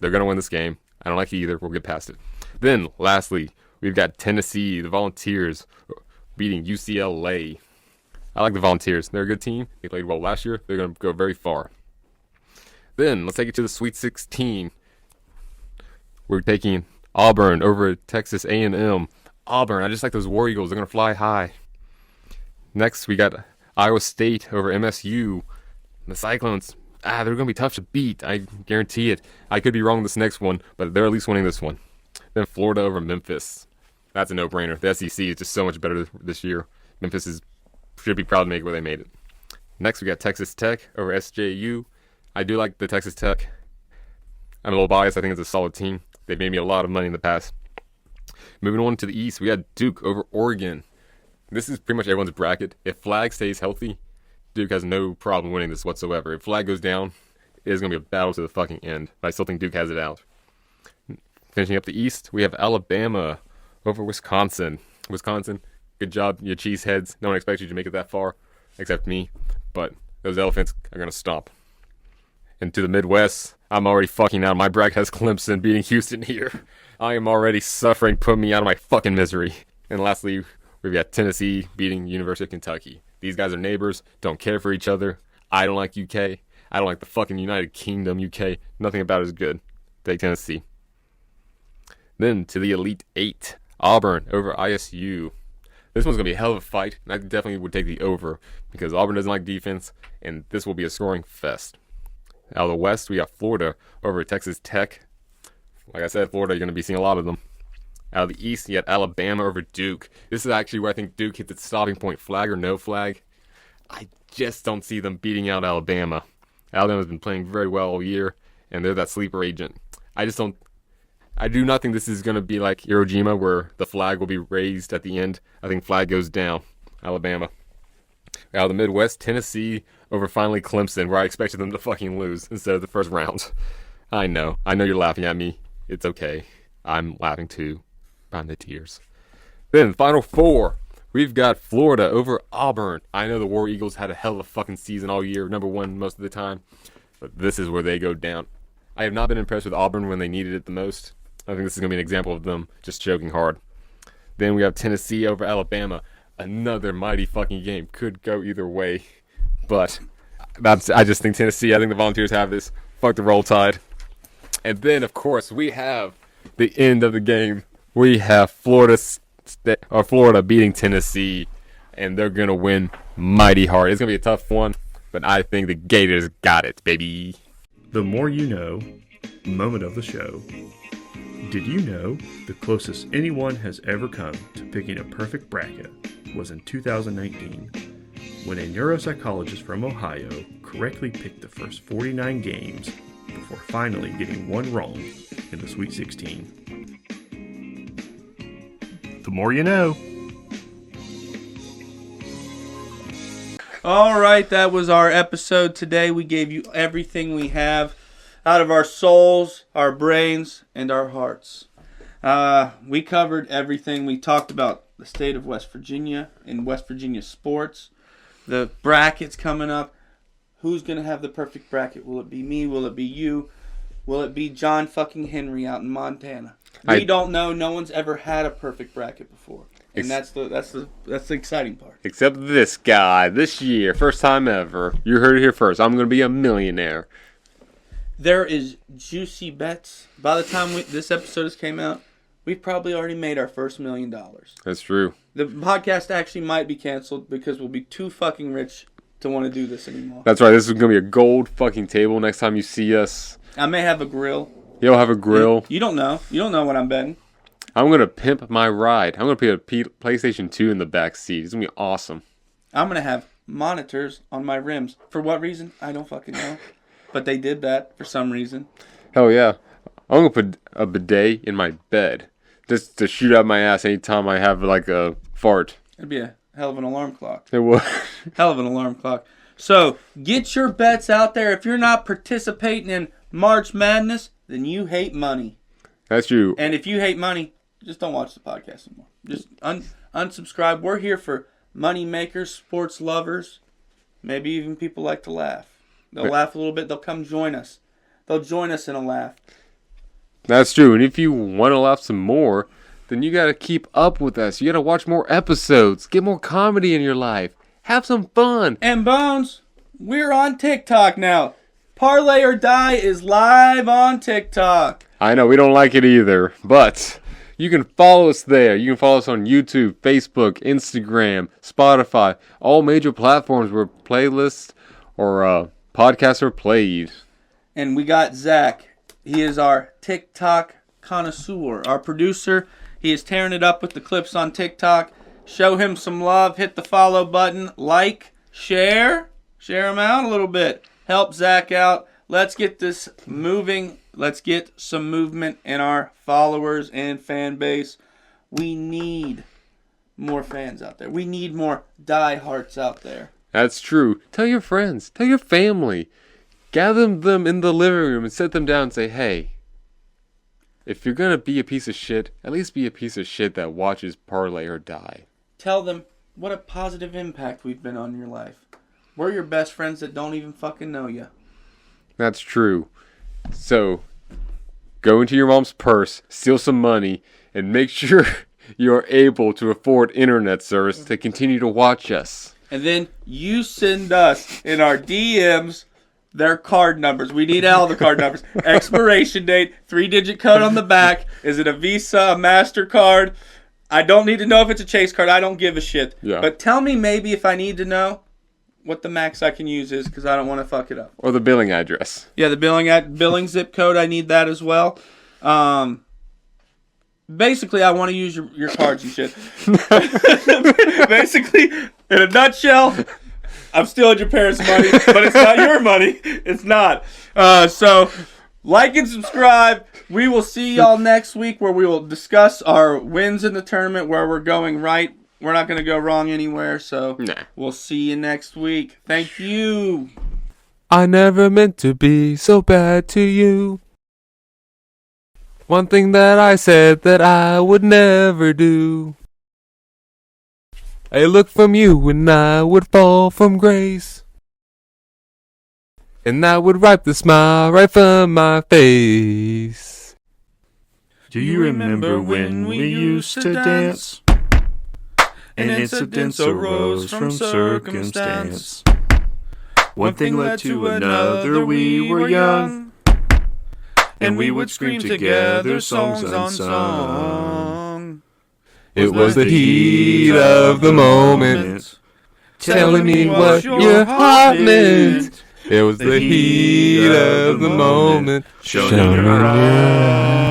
they're going to win this game. I don't like it either. We'll get past it. Then, lastly, we've got Tennessee, the Volunteers, beating UCLA. I like the Volunteers. They're a good team. They played well last year. They're going to go very far. Then, let's take it to the Sweet 16. We're taking Auburn over Texas A&M. Auburn, I just like those War Eagles. They're going to fly high. Next, we got Iowa State over MSU. The Cyclones, they're going to be tough to beat. I guarantee it. I could be wrong this next one, but they're at least winning this one. Then Florida over Memphis. That's a no-brainer. The SEC is just so much better this year. Memphis should be proud to make it where they made it. Next, we got Texas Tech over SJU. I do like the Texas Tech. I'm a little biased. I think it's a solid team. They've made me a lot of money in the past. Moving on to the East, we got Duke over Oregon. This is pretty much everyone's bracket. If Flag stays healthy, Duke has no problem winning this whatsoever. If Flag goes down, it is going to be a battle to the fucking end. But I still think Duke has it out. Finishing up the East, we have Alabama over Wisconsin. Wisconsin, good job, you cheeseheads. No one expects you to make it that far, except me. But those elephants are going to stomp. And to the Midwest, I'm already fucking out. My bracket has Clemson beating Houston here. I am already suffering. Put me out of my fucking misery. And lastly, we've got Tennessee beating University of Kentucky. These guys are neighbors, don't care for each other. I don't like UK. I don't like the fucking United Kingdom, UK. Nothing about it is good. Take Tennessee. Then to the Elite Eight. Auburn over ISU. This one's going to be a hell of a fight, and I definitely would take the over because Auburn doesn't like defense, and this will be a scoring fest. Out of the West, we got Florida over at Texas Tech. Like I said, Florida, you're going to be seeing a lot of them. Out of the East, you got Alabama over Duke. This is actually where I think Duke hits its stopping point, flag or no flag. I just don't see them beating out Alabama. Alabama's been playing very well all year, and they're that sleeper agent. I do not think this is going to be like Hiroshima where the flag will be raised at the end. I think flag goes down. Alabama. Out of the Midwest, Tennessee over finally Clemson, where I expected them to fucking lose instead of the first round. I know you're laughing at me. It's okay. I'm laughing too. Behind the tears. Then, final four. We've got Florida over Auburn. I know the War Eagles had a hell of a fucking season all year, number one most of the time. But this is where they go down. I have not been impressed with Auburn when they needed it the most. I think this is going to be an example of them just choking hard. Then we have Tennessee over Alabama. Another mighty fucking game. Could go either way. But I just think Tennessee, I think the Volunteers have this. Fuck the Roll Tide. And then, of course, we have the end of the game. We have Florida beating Tennessee, and they're going to win mighty hard. It's going to be a tough one, but I think the Gators got it, baby. The more you know, moment of the show. Did you know the closest anyone has ever come to picking a perfect bracket was in 2019, when a neuropsychologist from Ohio correctly picked the first 49 games before finally getting one wrong in the Sweet 16. The more you know. All right, that was our episode today. We gave you everything we have out of our souls, our brains, and our hearts. We covered everything. We talked about the state of West Virginia and West Virginia sports, the brackets coming up. Who's going to have the perfect bracket? Will it be me? Will it be you? Will it be John fucking Henry out in Montana? We don't know. No one's ever had a perfect bracket before. And that's the exciting part. Except this guy, this year, first time ever. You heard it here first. I'm going to be a millionaire. There is juicy bets. By the time this episode has came out, we've probably already made our first $1 million. That's true. The podcast actually might be canceled because we'll be too fucking rich to want to do this anymore. That's right. This is going to be a gold fucking table next time you see us. I may have a grill. You'll have a grill. You don't know. You don't know what I'm betting. I'm going to pimp my ride. I'm going to put a PlayStation 2 in the back seat. It's going to be awesome. I'm going to have monitors on my rims. For what reason? I don't fucking know. But they did that for some reason. Hell yeah. I'm going to put a bidet in my bed just to shoot out my ass anytime I have like a fart. It'd be a hell of an alarm clock. It would. Hell of an alarm clock. So, get your bets out there. If you're not participating in March Madness, then you hate money. That's true. And if you hate money, just don't watch the podcast anymore. Just unsubscribe. We're here for money makers, sports lovers, maybe even people like to laugh. They'll laugh a little bit. They'll come join us. They'll join us in a laugh. That's true. And if you want to laugh some more, then you got to keep up with us. You got to watch more episodes. Get more comedy in your life. Have some fun. And Bones, we're on TikTok now. Parlay or Die is live on TikTok. I know, we don't like it either, but you can follow us there. You can follow us on YouTube, Facebook, Instagram, Spotify, all major platforms where playlists or podcasts are played. And we got Zach. He is our TikTok connoisseur, our producer. He is tearing it up with the clips on TikTok. Show him some love. Hit the follow button. Like, share. Share him out a little bit. Help Zach out. Let's get this moving. Let's get some movement in our followers and fan base. We need more fans out there. We need more diehards out there. That's true. Tell your friends. Tell your family. Gather them in the living room and sit them down and say, hey, if you're going to be a piece of shit, at least be a piece of shit that watches Parlay or Die. Tell them what a positive impact we've been on your life. We're your best friends that don't even fucking know you. That's true. So, go into your mom's purse, steal some money, and make sure you're able to afford internet service to continue to watch us. And then you send us in our DMs their card numbers. We need all the card numbers. Expiration date, 3-digit code on the back. Is it a Visa, a MasterCard? I don't need to know if it's a chase card. I don't give a shit. Yeah. But tell me maybe if I need to know what the max I can use is, because I don't want to fuck it up. Or the billing address. Yeah, the billing zip code, I need that as well. Basically, I want to use your cards and shit. Basically, in a nutshell, I'm stealing your parents' money, but it's not your money. It's not. So, like and subscribe. We will see y'all next week where we will discuss our wins in the tournament, where we're going right. We're not going to go wrong anywhere, so we'll see you next week. Thank you. I never meant to be so bad to you. One thing that I said that I would never do. A look from you and I would fall from grace. And I would wipe the smile right from my face. Do you remember when we used to dance? And incidents arose from circumstance. One thing led to another, we were young. And we would scream together songs unsung. It was the heat of the moment, telling me what your heart meant. It was the heat of the moment, showing your eyes.